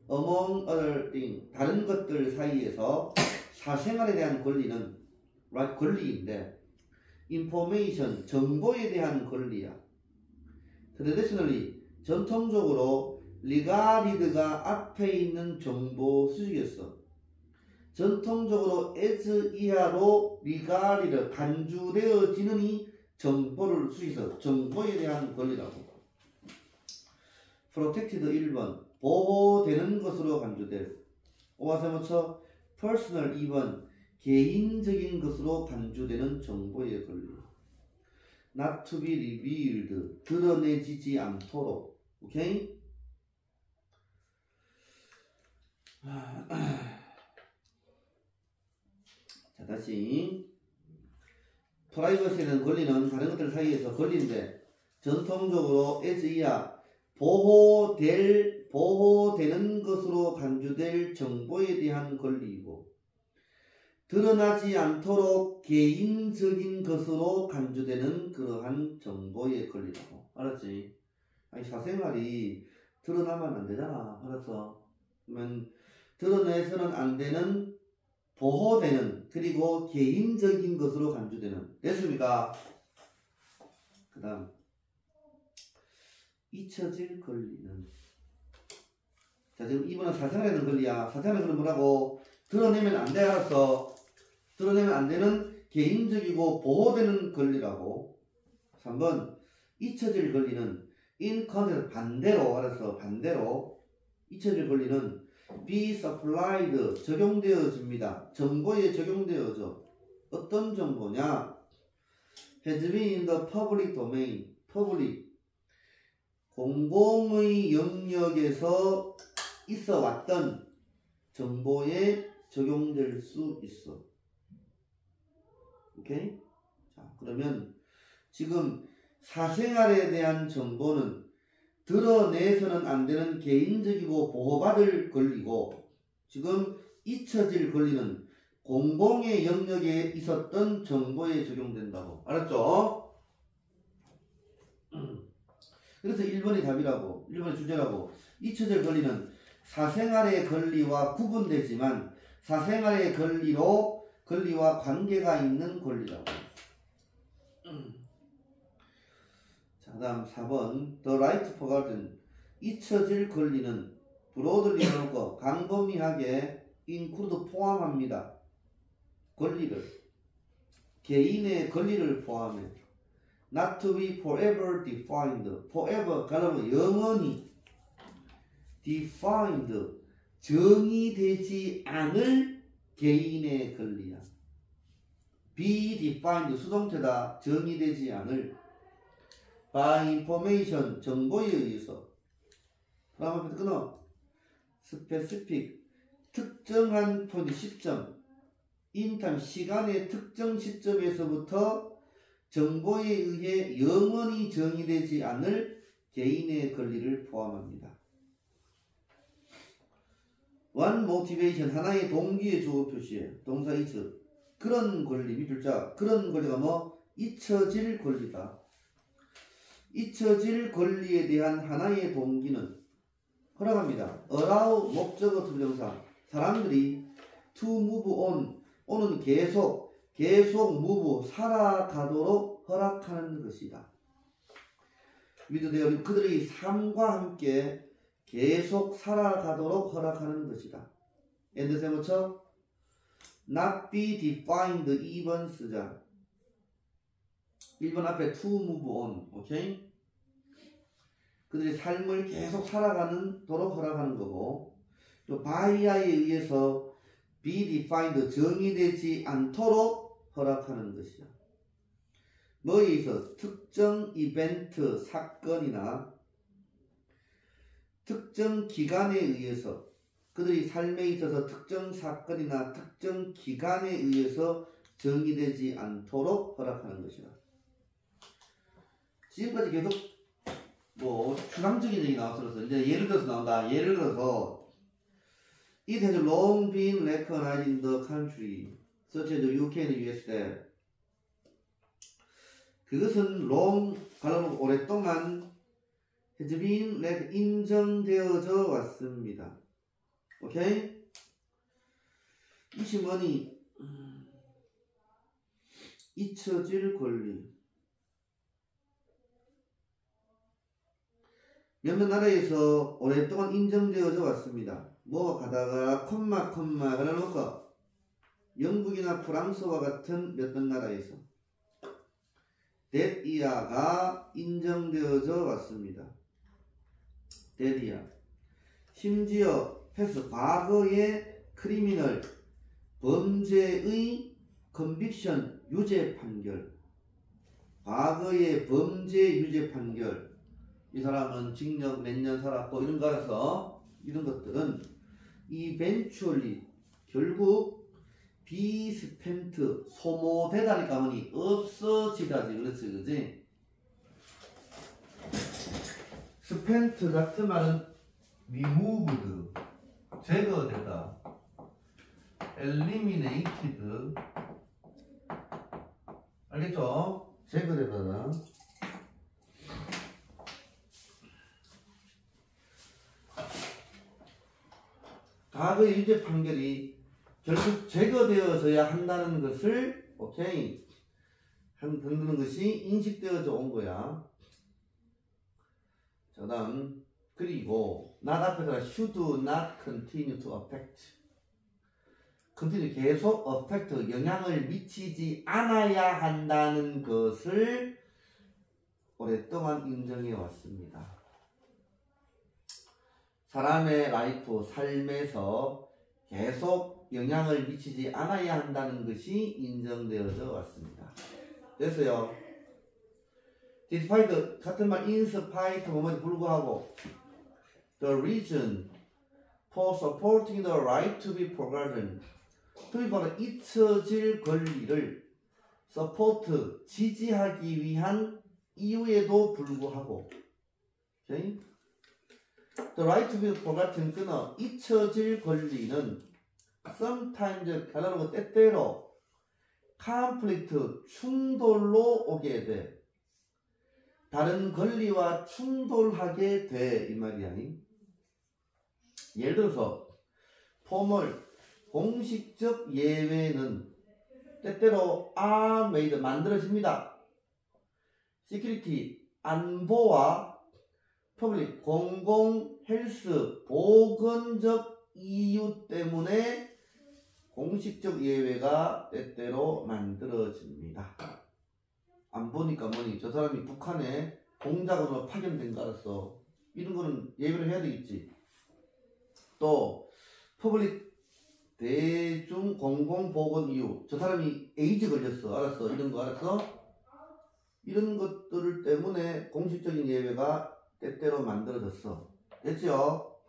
among other things 다른 것들 사이에서 사생활에 대한 권리는 권리인데 information 정보에 대한 권리야. traditionally 전통적으로 regarded가 앞에 있는 정보 수식이었어. 전통적으로 as 이하로 regarded 간주되어지는 이 정보를 수식해서 정보에 대한 권리라고. protected 1번 보호되는 것으로 간주될. 오와세모처 personal 2번 개인적인 것으로 간주되는 정보의 권리. not to be revealed 드러내지지 않도록. 오케이? 자, 다시 프라이버시는 권리는 다른 것들 사이에서 권리인데 전통적으로 as 이하 보호되는 것으로 간주될 정보에 대한 권리이고 드러나지 않도록 개인적인 것으로 간주되는 그러한 정보의 권리라고. 알았지? 아니 사생활이 드러나면 안 되잖아. 알았어? 그러면 드러내서는 안 되는 보호되는 그리고 개인적인 것으로 간주되는. 됐습니까? 그 다음 잊혀질 권리는 자 지금 이번은 사생활에는 권리야. 사생활에는 권리는 뭐라고? 드러내면 안 돼. 알았어? 드러내면 안 되는 개인적이고 보호되는 권리라고. 3번 잊혀질 권리는 in contrast 반대로. 알았어? 반대로 잊혀질 권리는 be supplied 적용되어집니다. 정보에 적용되어져. 어떤 정보냐? has been in the public domain. public 공공의 영역에서 있어 왔던 정보에 적용될 수 있어. 오케이? 자, 그러면 지금 사생활에 대한 정보는 드러내서는 안 되는 개인적이고 보호받을 권리고 지금 잊혀질 권리는 공공의 영역에 있었던 정보에 적용된다고. 알았죠? 그래서 1번이 답이라고. 1번이 주제라고. 잊혀질 권리는 사생활의 권리와 구분되지만 사생활의 권리와 관계가 있는 권리라고. 자, 그 다음 4번 The right for guardian. 잊혀질 권리는 브로드리 놓고 광범위하게 include 포함합니다. 권리를 개인의 권리를 포함해. not to be forever defined. forever 가로로 영원히 defined 정의되지 않을 개인의 권리야. be defined 수동태다. 정의되지 않을 by information 정보에 의해서. 다음 앞에서 끊어. specific 특정한 포인트 시점 in time 시간의 특정 시점에서부터 정보에 의해 영원히 정의되지 않을 개인의 권리를 포함합니다. one motivation 하나의 동기의 주어 표시에 동사 is 그런 권리 밑줄자 그런 권리가 뭐 잊혀질 권리다. 잊혀질 권리에 대한 하나의 동기는 허락합니다. allow 목적어 투부정사 사람들이 to move on on은 계속 move 살아가도록 허락하는 것이다. 믿으되어 그들의 삶과 함께 계속 살아가도록 허락하는 것이다. 엔드세모처 not be defined 2번 쓰자. 1번 앞에 to move on. 오케이? 그들의 삶을 계속 살아가도록 허락하는 거고 또 바이아에 의해서 be defined 정의되지 않도록 허락하는 것이야. 뭐에 의해서? 특정 이벤트 사건이나 특정 기간에 의해서 그들이 삶에 있어서 특정 사건이나 특정 기간에 의해서 정의되지 않도록 허락하는 것이다. 지금까지 계속 뭐 추상적인 얘기 나왔어서 이제 예를 들어서 나온다. 예를 들어서 It has long been recognized in the country such as the UK and US that 그것은 long 가로 오랫동안 has been 인정되어져 왔습니다. 오케이? 이 시문이 잊혀질 권리. 몇몇 나라에서 오랫동안 인정되어져 왔습니다. 뭐 가다가 콤마 그래놓고 영국이나 프랑스와 같은 몇몇 나라에서 that year가 인정되어져 왔습니다. that year. 심지어 패스 과거의 크리미널 범죄의 컨빅션 유죄 판결, 과거의 범죄 유죄 판결, 이 사람은 징역 몇 년 살았고 이런 거라서 이런 것들은 eventually 결국 be spent 소모되다니까 뭐니 없어지다지. 그렇지 그지? spent 같은 말은 removed 제거되다, eliminated 알겠죠? 제거되다. 과거의 유죄 판결이 결국 제거되어져야 한다는 것을 오케이 한다는 것이 인식되어져 온 거야. 자, 다음 그리고 not 앞에다가 should not continue to affect continue 계속 affect 영향을 미치지 않아야 한다는 것을 오랫동안 인정해 왔습니다. 사람의 라이프 삶에서 계속 영향을 미치지 않아야 한다는 것이 인정되어져 왔습니다. 됐어요. despite 같은 말 in spite 뭐뭐에 불구하고 the reason for supporting the right to be forgotten to be 바로 잊혀질 권리를 support 지지하기 위한 이유에도 불구하고 오케이? The right to be forgotten 끊어 잊혀질 권리는 sometimes 가라는 때때로 conflict 충돌로 오게 돼. 다른 권리와 충돌하게 돼 이 말이야. 예를 들어서 formal 공식적 예외는 때때로 are made 만들어집니다. security 안보와 public 공공 헬스 보건적 이유 때문에 공식적 예외가 때때로 만들어집니다. 안 보니까 뭐니 저 사람이 북한에 공작으로 파견된 거 알았어. 이런 거는 예외를 해야 되겠지. 또 퍼블릭 대중 공공보건 이유 저 사람이 에이즈 걸렸어. 알았어. 이런 거 알았어. 이런 것들 때문에 공식적인 예외가 때때로 만들어졌어. 됐죠?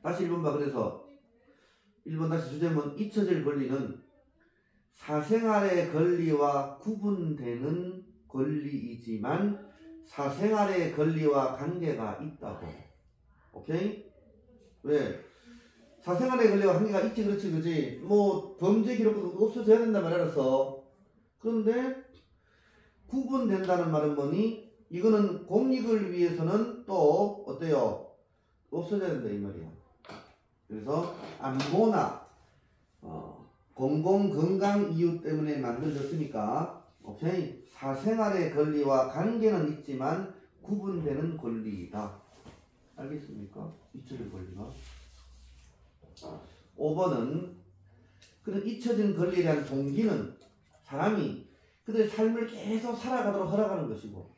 다시 1번 봐. 그래서 1번 다시 주제문 잊혀질 권리는 사생활의 권리와 구분되는 권리이지만 사생활의 권리와 관계가 있다고. 오케이? 왜? 사생활의 권리와 관계가 있지. 그렇지 그지? 뭐 범죄 기록도 없어져야 된단 말이야. 알았어. 그런데 구분된다는 말은 뭐니? 이거는 공익을 위해서는 또 어때요? 없어져야 된다 이 말이야. 그래서 안보나 공공건강 이유 때문에 만들어졌으니까 오케이? 사생활의 권리와 관계는 있지만 구분되는 권리이다. 알겠습니까? 잊혀질 권리가. 5번은 그런 잊혀진 권리에 대한 동기는 사람이 그들의 삶을 계속 살아가도록 허락하는 것이고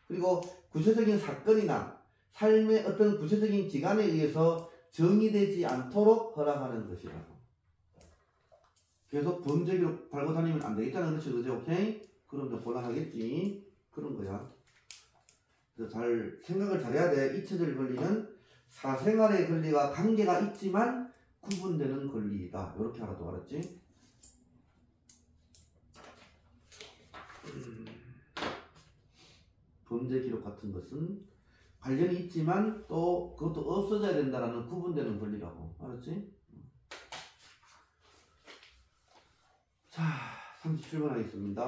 그리고 구체적인 사건이나 삶의 어떤 구체적인 기간에 의해서 정의되지 않도록 허락하는 것이라고. 계속 범죄 기록 달고 다니면 안 되겠다는 거지, 그죠? 오케이? 그럼 좀 곤란하겠지. 그런 거야. 그래서 잘 생각을 잘해야 돼. 잊혀질 권리는 사생활의 권리와 관계가 있지만 구분되는 권리이다. 이렇게 하라고 알았지? 범죄 기록 같은 것은 관련이 있지만 또 그것도 없어져야 된다라는 구분되는 권리라고. 알았지? 자, 37번 하겠습니다.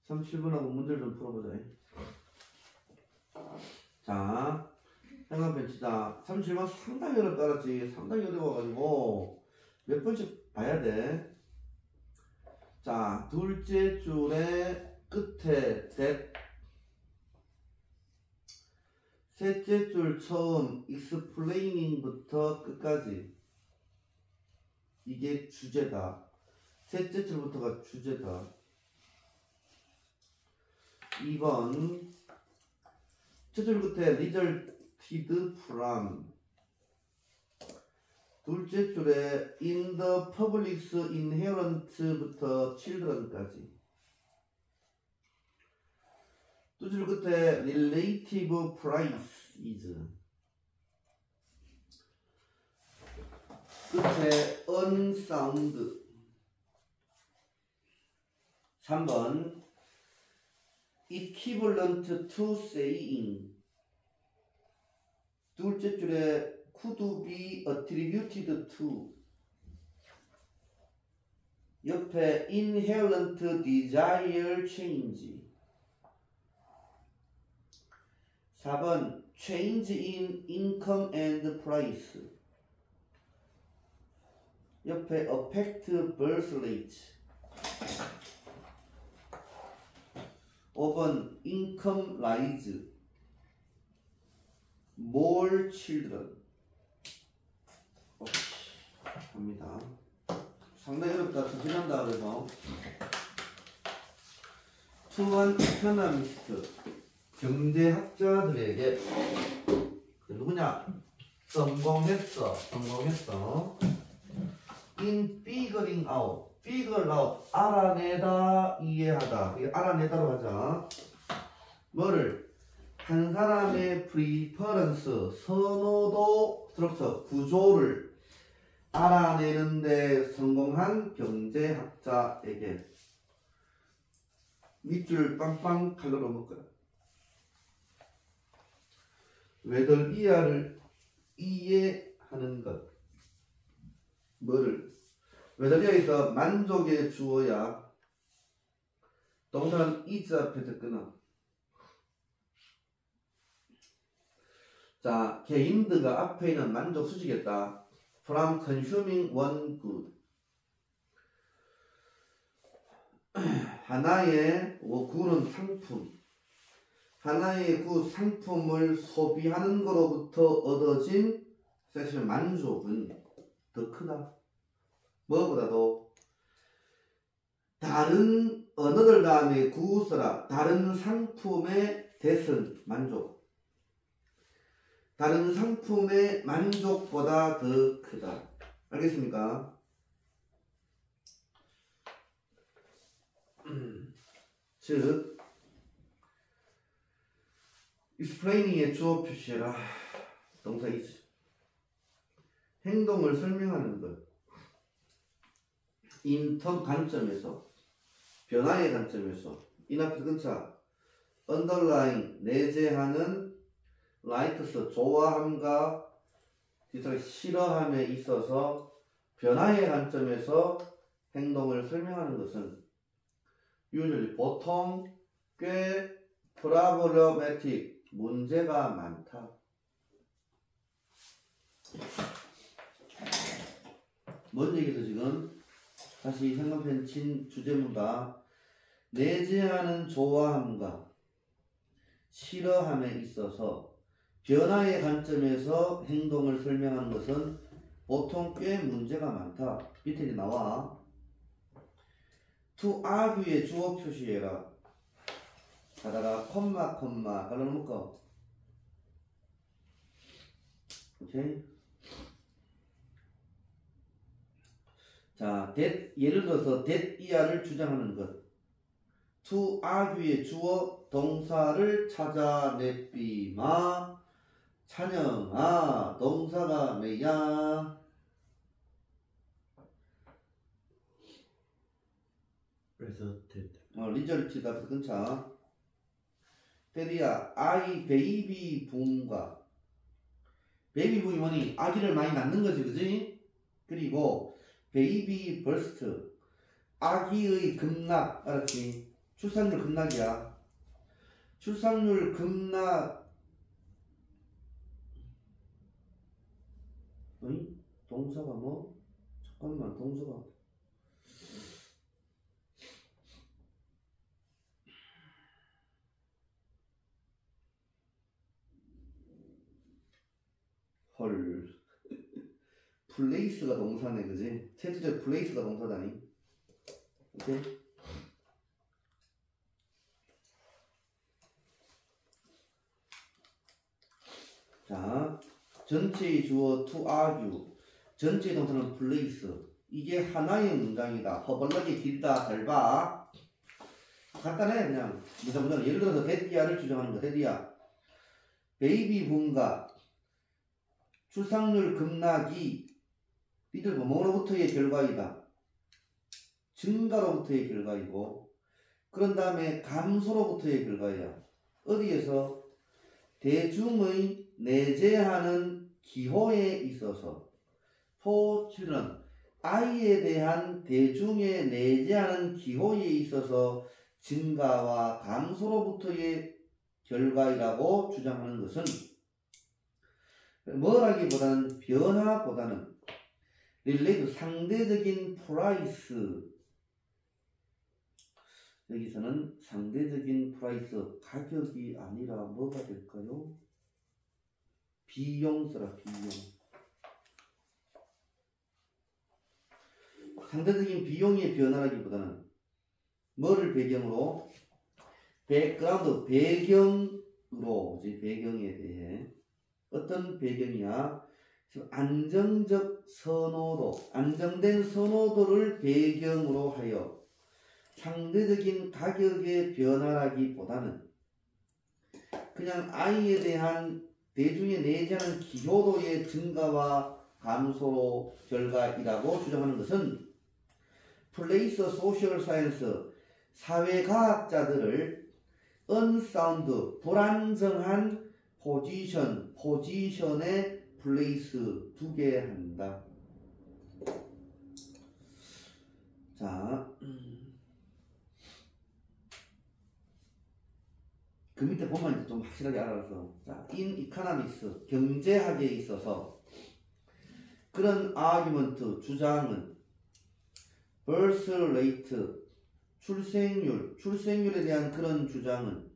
참 7번하고 문제를 좀 풀어보자. 자, 행간편치자 37번 상당히 어렵다 알았지? 상당히 어려워가지고 몇 번씩 봐야 돼. 자, 둘째 줄의 끝에 that, 셋째 줄 처음 explaining부터 끝까지 이게 주제다. 셋째 줄부터가 주제다. 2번 첫째 줄 끝에 resulted from, 둘째 줄에 in the public's inherent부터 children까지, 두 줄 끝에 relative price is, 끝에 unsound. 3번 equivalent to saying, 둘째 줄에 could be attributed to, 옆에 inherent desire change. 4번 change in income and price, 옆에 affect birth rate. 5번 income rise, more children. 갑니다. 상당히 어렵다. 정신한다. 그래서 투한 이코노미스트, 경제학자들에게 누구냐? 성공했어. in figuring out, figure out, 알아내다, 이해하다. 이게 알아내다로 하자. 뭐를? 한 사람의 preference, 선호도, 스트럭처, 구조를 알아내는데 성공한 경제학자에게. 밑줄 빵빵 칼로로 묶어라. 외들 이하를 이해하는 것. 뭐를? 외들이하에서 만족의 주어야 동사는 is 앞에서 끊어. 자, 개인드가 앞에 있는 만족 수식이겠다. From consuming one good. 하나의 구는 상품. 하나의 그 상품을 소비하는 것로부터 얻어진 사실 만족은 더 크다. 뭐보다도 다른 언어들 다음에 구스라, 다른 상품의 대선 만족. 다른 상품의 만족보다 더 크다. 알겠습니까? 즉 explaining의 주어 표시해라. 동사 is. 행동을 설명하는 것. 인턴 관점에서, 변화의 관점에서, 인앞에 근처 underline, 내재하는 likes, 좋아함과 뒤따라 싫어함에 있어서 변화의 관점에서 행동을 설명하는 것은 usually, 보통, 꽤 problematic, 문제가 많다. 뭔 얘기죠 지금? 다시 형광펜 주제문과 내재하는 좋아함과 싫어함에 있어서 변화의 관점에서 행동을 설명하는 것은 보통 꽤 문제가 많다. 밑에 나와. to argue에 주어 표시해라. 하다가 콤마 갈라놓을까? 오케이. 자, 예를 들어서 that 이하를 주장하는 것. to argue의 주어 동사를 찾아내비마 찬영아 동사가 뭐야? resulted. 리저치다 근처. 테리야 I 베이비 붐과 베이비 붐이 뭐니? 아기를 많이 낳는 거지, 그지? 그리고 베이비 버스트 아기의 급락, 알았지? 출산율 급락이야. 출산율 급락. 어이? 동사가 뭐? 잠깐만, 동사가. 헐. 플레이스가 동사네, 그지? 채투제 플레이스가 동사다니. 오케이? 자, 전체의 주어 to argue, 전체의 동사는 place. 이게 하나의 문장이다. 허벌나게 길다. 잘 봐. 간단해 그냥. 문장. 예를 들어서 데디아를 주장하는 거. 데디아 베이비 붐과 출산율 급락이 이들 뭐로부터의 결과이다. 증가로부터의 결과이고, 그런 다음에 감소로부터의 결과야. 어디에서? 대중의 내재하는 기호에 있어서. for children, 아이에 대한 대중의 내재하는 기호에 있어서 증가와 감소로부터의 결과이라고 주장하는 것은 뭐라기보다는 변화보다는 relate 상대적인 price, 여기서는 상대적인 price 가격이 아니라 뭐가 될까요? 비용 써라. 비용. 상대적인 비용의 변화라기보다는 뭐를 배경으로? 백그라운드, 배경으로, 배경에 대해. 어떤 배경이야? 안정적 선호도, 안정된 선호도를 배경으로 하여 상대적인 가격의 변화라기보다는 그냥 아이에 대한 대중의 내재하는 기호도의 증가와 감소로 결과이라고 주장하는 것은 플레이스 소셜 사이언스, 사회과학자들을 unsound, 불안정한 포지션에 플레이스 두게 한다. 자, 그 밑에 보면 이제 좀 확실하게 알아서. 자, in economics, 경제학에 있어서 그런 argument, 주장은 birth rate, 출생률에 대한 그런 주장은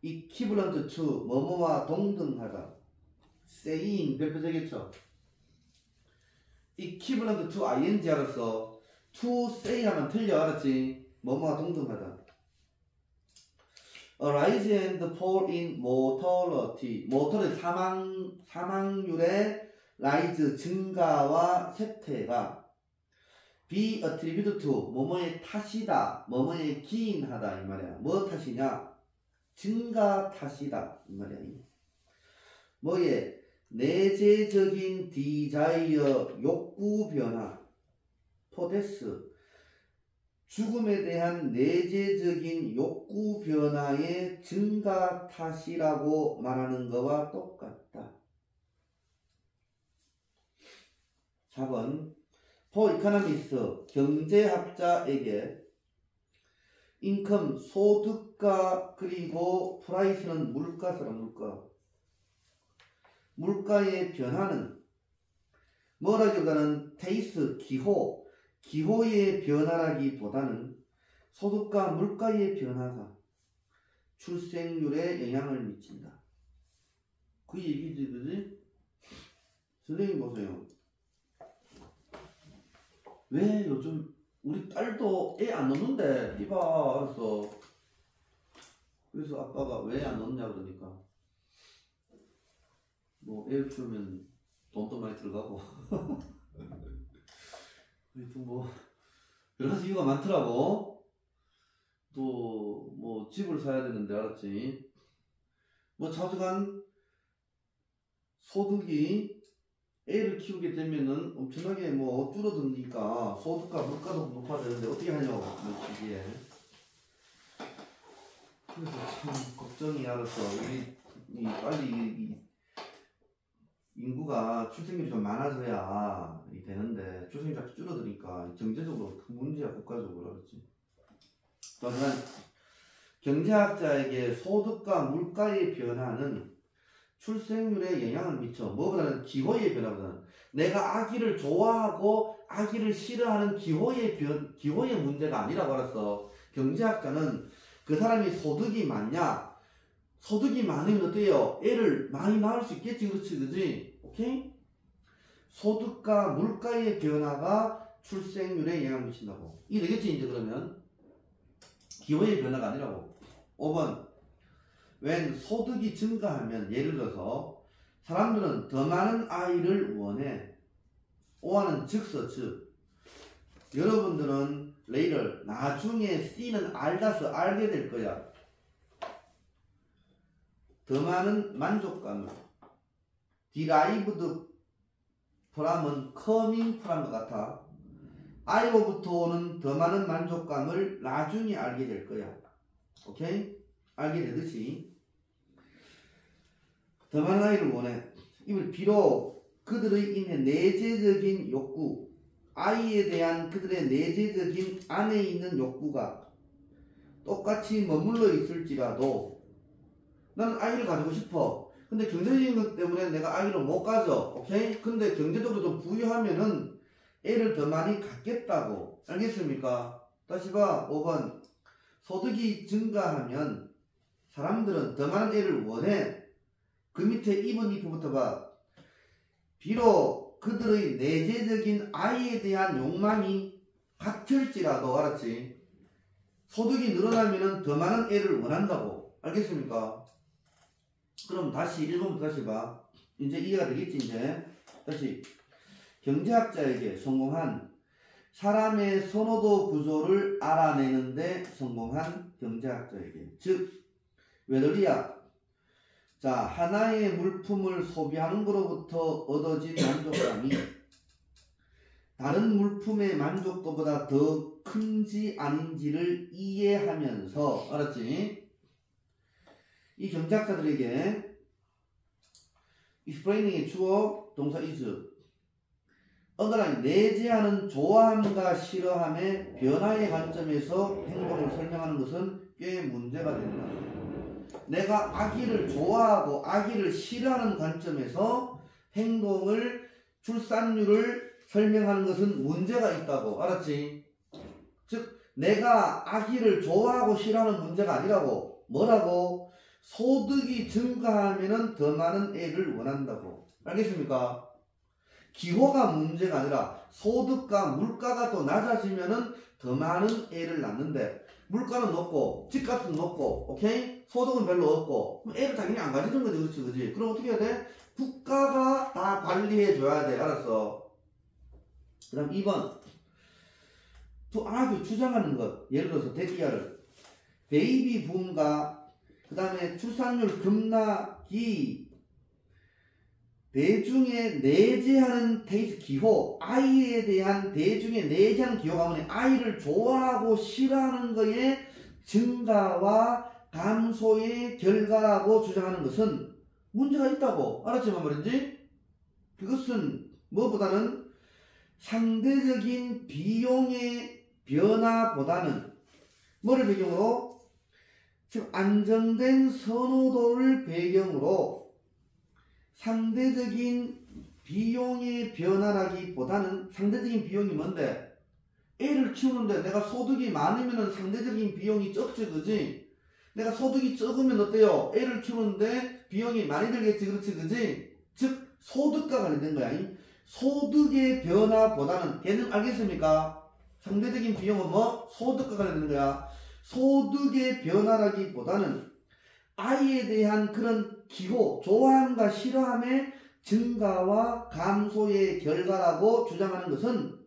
equivalent to, 뭐뭐와 동등하다. saying, 별표 되겠죠? equivalent to ing 알았어. to say 하면 틀려, 알았지? 뭐뭐와 동등하다. A rise and fall in mortality, 모터의 사망률의 rise, 증가와 쇠퇴가 be attributed to, 뭐뭐의 탓이다, 뭐뭐의 기인하다 이 말이야. 뭐 탓이냐? 증가 탓이다 이 말이야. 뭐의 내재적인 desire, 욕구 변화, 포데스, 죽음에 대한 내재적인 욕구 변화의 증가 탓이라고 말하는 것과 똑같다. 4번 For economists, 경제학자에게 인컴, 소득가 그리고 프라이스는 물가처럼 물가의 변화는 뭐라기보다는 테이스, 기호, 기호의 변화라기보다는 소득과 물가의 변화가 출생률에 영향을 미친다. 그 얘기지, 그지? 선생님 보세요. 왜 요즘 우리 딸도 애 안 넣는데 이봐 알았어. 그래서 아빠가 왜 안 넣냐 그러니까 뭐 애 키우면 돈도 많이 들어가고 뭐 여러 가지 이유가 많더라고. 또 뭐 집을 사야 되는데 알았지. 뭐 자주간 소득이 애를 키우게 되면은 엄청나게 뭐 줄어드니까 소득과 물가도 높아지는데 어떻게 하냐고 시기에. 그래서 참 걱정이 알았어. 우리 빨리 인구가 출생률이 좀 많아져야 되는데 출생률이 자꾸 줄어드니까 경제적으로 큰 문제야. 국가적으로. 알았지. 그러면 경제학자에게 소득과 물가의 변화는 출생률에 영향을 미쳐. 뭐보다는 기호의 변화보다는 내가 아기를 좋아하고 아기를 싫어하는 기호의 문제가 아니라고 알았어. 경제학자는 그 사람이 소득이 많냐, 소득이 많으면 어때요? 애를 많이 낳을 수 있겠지. 그렇지, 그지? 오케이? 소득과 물가의 변화가 출생률에 영향을 미친다고. 이게 되겠지, 이제 그러면? 기호의 변화가 아니라고. 5번. when 소득이 증가하면, 예를 들어서 사람들은 더 많은 아이를 원해. O와는 즉서, 즉 여러분들은 later, 나중에 C는 알다서 알게 될 거야. 더 많은 만족감을 derived from은 coming from 것 같아. I로부터 오는 더 많은 만족감을 나중에 알게 될 거야. 오케이? 알게 되듯이 더 많은 아이를 원해. 이걸 비록 그들의 이내 내재적인 욕구, 아이에 대한 그들의 내재적인 안에 있는 욕구가 똑같이 머물러 있을지라도 나는 아이를 가지고 싶어. 근데 경제적인 것 때문에 내가 아이를 못 가져. 오케이? 근데 경제적으로 좀 부유하면은 애를 더 많이 갖겠다고. 알겠습니까? 다시 봐. 5번. 소득이 증가하면 사람들은 더 많은 애를 원해. 그 밑에 2번 if부터 봐. 비록 그들의 내재적인 아이에 대한 욕망이 같을지라도. 알았지? 소득이 늘어나면 더 많은 애를 원한다고. 알겠습니까? 그럼 다시 1번부터 다시 봐. 이제 이해가 되겠지. 이제 다시 경제학자에게 성공한 사람의 선호도 구조를 알아내는데 성공한 경제학자에게, 즉 웨더리아, 자, 하나의 물품을 소비하는 것으로부터 얻어진 만족감이 다른 물품의 만족도보다 더 큰지 아닌지를 이해하면서, 알았지? 이 경제학자들에게 explaining의 주어 동사 is, 언어라인 내재하는 좋아함과 싫어함의 변화의 관점에서 행동을 설명하는 것은 꽤 문제가 된다. 내가 아기를 좋아하고 아기를 싫어하는 관점에서 행동을, 출산율을 설명하는 것은 문제가 있다고. 알았지? 즉 내가 아기를 좋아하고 싫어하는 문제가 아니라고. 뭐라고? 소득이 증가하면 더 많은 애를 원한다고. 알겠습니까? 기호가 문제가 아니라 소득과 물가가 또 낮아지면은 더 많은 애를 낳는데, 물가는 높고 집값은 높고, 오케이? 소득은 별로 없고, 그럼 애를 당연히 안 가지는 거지. 그렇지, 그렇지? 그럼 어떻게 해야 돼? 국가가 다 관리해 줘야 돼. 알았어? 그 다음 2번. to argue, 주장하는 것. 예를 들어서 대기하를 베이비 붐과 그 다음에 출산율 급락이 대중의 내재하는 테이스트, 기호, 아이에 대한 대중의 내재하는 기호가 뭐냐, 아이를 좋아하고 싫어하는 것의 증가와 감소의 결과라고 주장하는 것은 문제가 있다고. 알았지? 뭐 말인지? 그것은 뭐보다는 상대적인 비용의 변화보다는 뭐를 배경으로? 즉 안정된 선호도를 배경으로 상대적인 비용의 변화라기보다는, 상대적인 비용이 뭔데? 애를 키우는데 내가 소득이 많으면 상대적인 비용이 적지, 그지? 내가 소득이 적으면 어때요? 애를 키우는데 비용이 많이 들겠지, 그렇지, 그지? 즉 소득과 관련된 거야. 소득의 변화보다는, 걔는 알겠습니까? 상대적인 비용은 뭐? 소득과 관련된 거야. 소득의 변화라기보다는 아이에 대한 그런 기호, 좋아함과 싫어함의 증가와 감소의 결과라고 주장하는 것은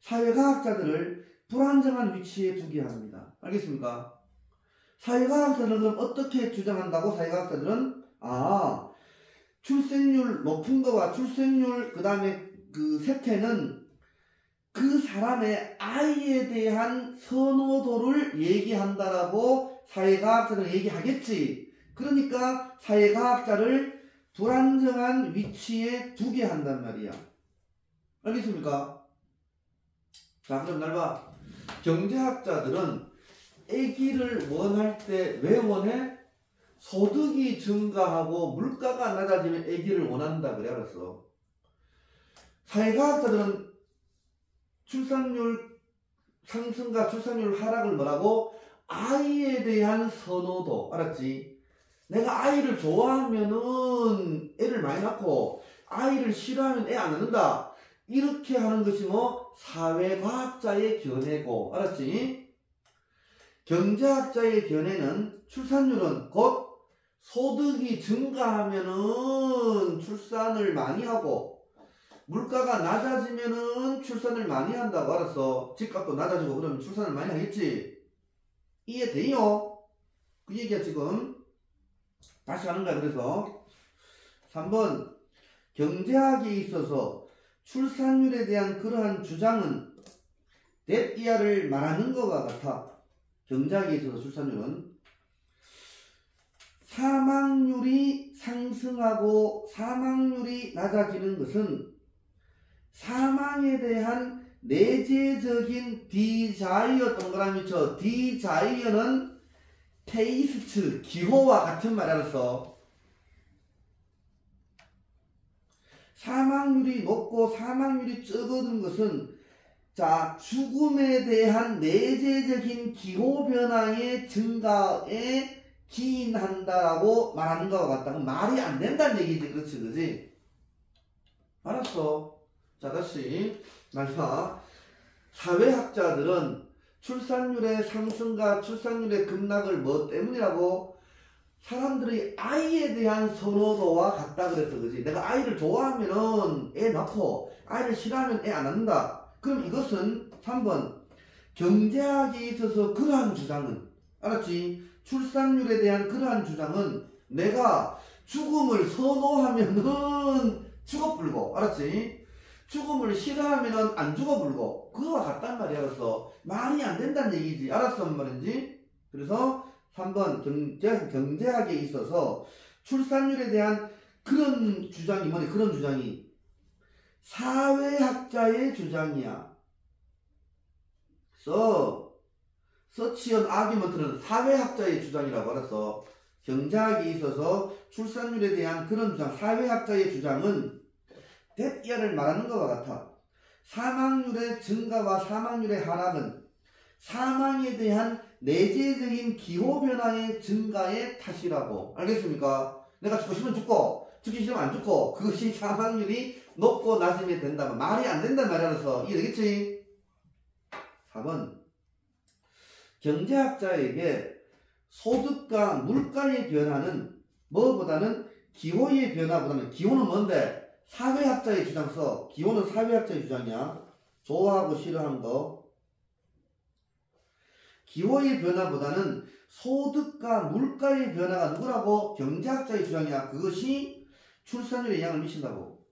사회과학자들을 불안정한 위치에 두게 합니다. 알겠습니까? 사회과학자들은 그럼 어떻게 주장한다고? 사회과학자들은 출생률 높은 거와 출생률 그 다음에 그 쇠퇴는 그 사람의 아이에 대한 선호도를 얘기한다라고 사회과학자들은 얘기하겠지. 그러니까 사회과학자를 불안정한 위치에 두게 한단 말이야. 알겠습니까? 자, 그럼 날 봐. 경제학자들은 아기를 원할 때 왜 원해? 소득이 증가하고 물가가 낮아지면 아기를 원한다 그래, 알았어. 사회과학자들은 출산율 상승과 출산율 하락을 뭐라고? 아이에 대한 선호도, 알았지? 내가 아이를 좋아하면은 애를 많이 낳고 아이를 싫어하면 애 안 낳는다. 이렇게 하는 것이 뭐? 사회과학자의 견해고, 알았지? 경제학자의 견해는 출산율은 곧 소득이 증가하면은 출산을 많이 하고 물가가 낮아지면은 출산을 많이 한다고, 알았어? 집값도 낮아지고 그러면 출산을 많이 하겠지? 이해돼요? 그 얘기야 지금. 다시 하는 거야. 그래서 3번 경제학에 있어서 출산율에 대한 그러한 주장은 that 이하를 말하는 것과 같아. 경제학에 있어서 출산율은 사망률이 상승하고 사망률이 낮아지는 것은 사망에 대한 내재적인 디자이어, 동그라미 쳐. 디자이어는 테이스트, 기호와 같은 말이라서 사망률이 높고 사망률이 적어든 것은 자, 죽음에 대한 내재적인 기호 변화의 증가에 기인한다라고 말하는 것과 같다. 그럼 말이 안 된다는 얘기지. 그렇지, 그지? 알았어. 자, 다시 마지막. 사회학자들은 출산율의 상승과 출산율의 급락을 뭐 때문이라고? 사람들의 아이에 대한 선호도와 같다 그랬어, 그지? 내가 아이를 좋아하면은 애 낳고 아이를 싫어하면 애 안 낳는다. 그럼 이것은 3번 경제학에 있어서 그러한 주장은, 알았지? 출산율에 대한 그러한 주장은 내가 죽음을 선호하면은 죽어불고, 알았지? 죽음을 싫어하면은 안 죽어불고, 그거와 같단 말이야. 알았어? 말이 안 된다는 얘기지. 알았어? 뭔 말인지? 그래서 3번 경제학에 있어서 출산율에 대한 그런 주장이 뭐니? 그런 주장이 사회학자의 주장이야. 서치언 아규먼트는 사회학자의 주장이라고. 알았어? 경제학에 있어서 출산율에 대한 그런 주장, 사회학자의 주장은 대이하를 말하는 것과 같아. 사망률의 증가와 사망률의 하락은 사망에 대한 내재적인 기호 변화의 증가의 탓이라고. 알겠습니까? 내가 죽고 싶으면 죽고 죽기 싫으면 안 죽고 그것이 사망률이 높고 낮으면 된다면 말이 안 된단 말이라서 이해되겠지? 4번 경제학자에게 소득과 물가의 변화는 뭐보다는 기호의 변화보다는, 기호는 뭔데? 사회학자의 주장 써. 기호는 사회학자의 주장이야. 좋아하고 싫어하는 거. 기호의 변화보다는 소득과 물가의 변화가 누구라고? 경제학자의 주장이야. 그것이 출산율에 영향을 미친다고.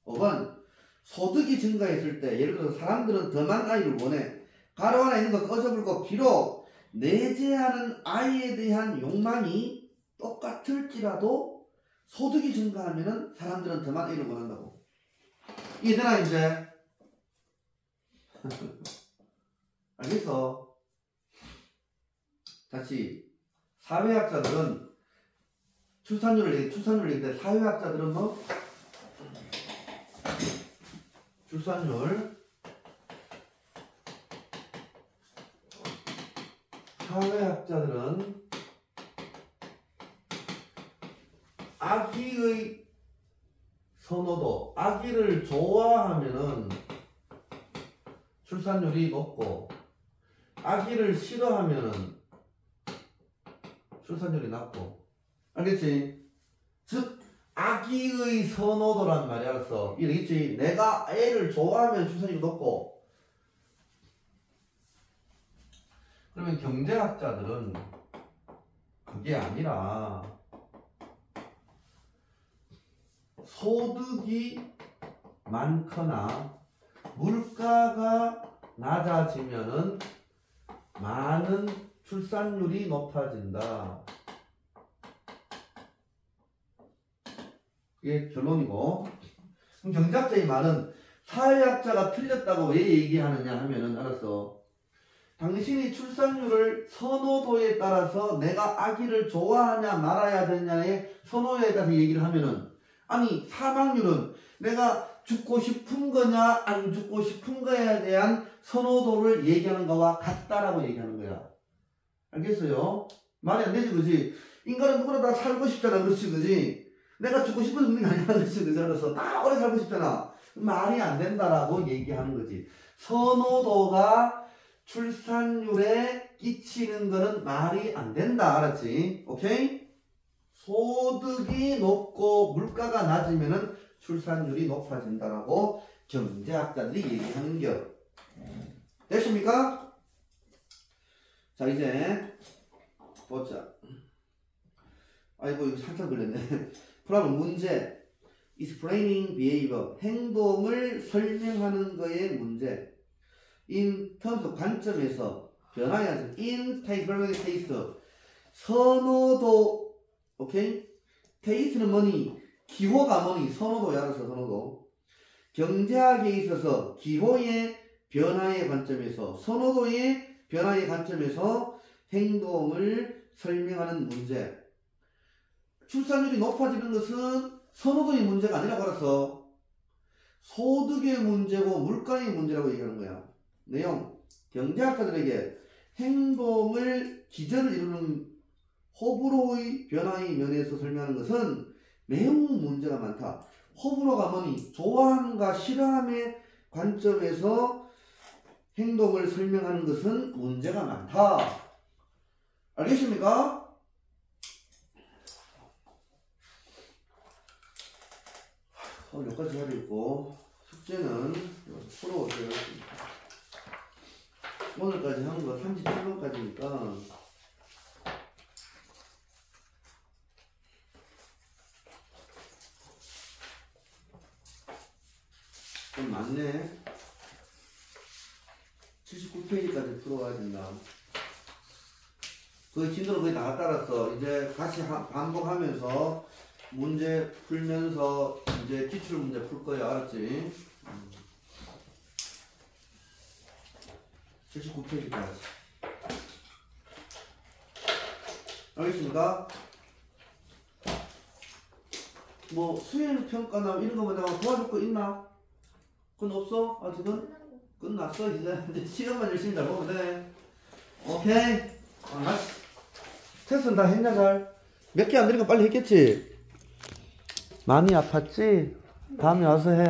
5번 소득이 증가했을 때, 예를 들어서 사람들은 더 많은 아이를 원해. 가로 하나 있는 거 꺼져불고, 비록 내재하는 아이에 대한 욕망이 똑같을지라도 소득이 증가하면은 사람들은 더 많은 아이를 원한다고. 이해되나 이제? 알겠어? 다시 사회학자들은 출산율을 얘기할 때 사회학자들은 뭐? 출산율 사회학자들은 아기의 선호도, 아기를 좋아하면은 출산율이 높고 아기를 싫어하면은 출산율이 낮고. 알겠지? 즉 아기의 선호도란 말이 알았어. 이러겠지? 내가 애를 좋아하면 출산율이 높고. 그러면 경제학자들은 그게 아니라 소득이 많거나 물가가 낮아지면은 많은 출산율이 높아진다. 이게 결론이고. 그럼 경제학자의 말은 사회학자가 틀렸다고 왜 얘기하느냐 하면은 알았어. 당신이 출산율을 선호도에 따라서 내가 아기를 좋아하냐 말아야 되냐의 선호에 따라서 얘기를 하면은, 아니 사망률은 내가 죽고 싶은 거냐 안 죽고 싶은 거에 대한 선호도를 얘기하는 거와 같다라고 얘기하는 거야. 알겠어요? 말이 안 되지, 그지? 인간은 누구나 다 살고 싶잖아, 그렇지, 그지? 내가 죽고 싶어서 죽는 게 아니야, 그렇지, 그지? 알았어. 다 오래 살고 싶잖아. 말이 안 된다라고 얘기하는 거지. 선호도가 출산율에 끼치는 거는 말이 안 된다, 알았지? 오케이? 소득이 높고 물가가 낮으면은 출산율이 높아진다라고 경제학자들이 얘기하는 겨. 됐습니까? 자, 이제 보자. 아이고, 이거 살짝 걸렸네. 프로블럼 문제. explaining behavior. 행동을 설명하는 거의 문제. in terms of 관점에서 변화에 관점. in taste. 선호도. 오케이? 테이스트는 뭐니? 기호가 뭐니? 선호도야. 알아서 선호도. 경제학에 있어서 기호의 변화의 관점에서, 선호도의 변화의 관점에서 행동을 설명하는 문제. 출산율이 높아지는 것은 선호도의 문제가 아니라고 알았어. 소득의 문제고 물가의 문제라고 얘기하는 거야. 내용. 경제학자들에게 행동을 기전을 이루는 호불호의 변화의 면에서 설명하는 것은 매우 문제가 많다. 호불호가 뭐니? 좋아함과 싫어함의 관점에서 행동을 설명하는 것은 문제가 많다. 알겠습니까? 여기까지 해야 되고, 숙제는 풀어오세요. 오늘까지 한 거 37번까지니까 좀 많네. 79페이지까지 풀어와야 된다. 그 진도는 거의 다 따랐어. 이제 다시 반복하면서 문제 풀면서 이제 기출 문제 풀 거야. 알았지? 79페이지까지. 알겠습니까? 뭐 수행 평가나 이런 거만 내가 도와줄 거 있나? 그건 없어? 아직은? 끝났어. 이제 시간만 열심히 잘 보면 돼. 오케이. 테스트는 다 했냐 잘? 몇 개 안 되니까 빨리 했겠지? 많이 아팠지? 다음에 와서 해.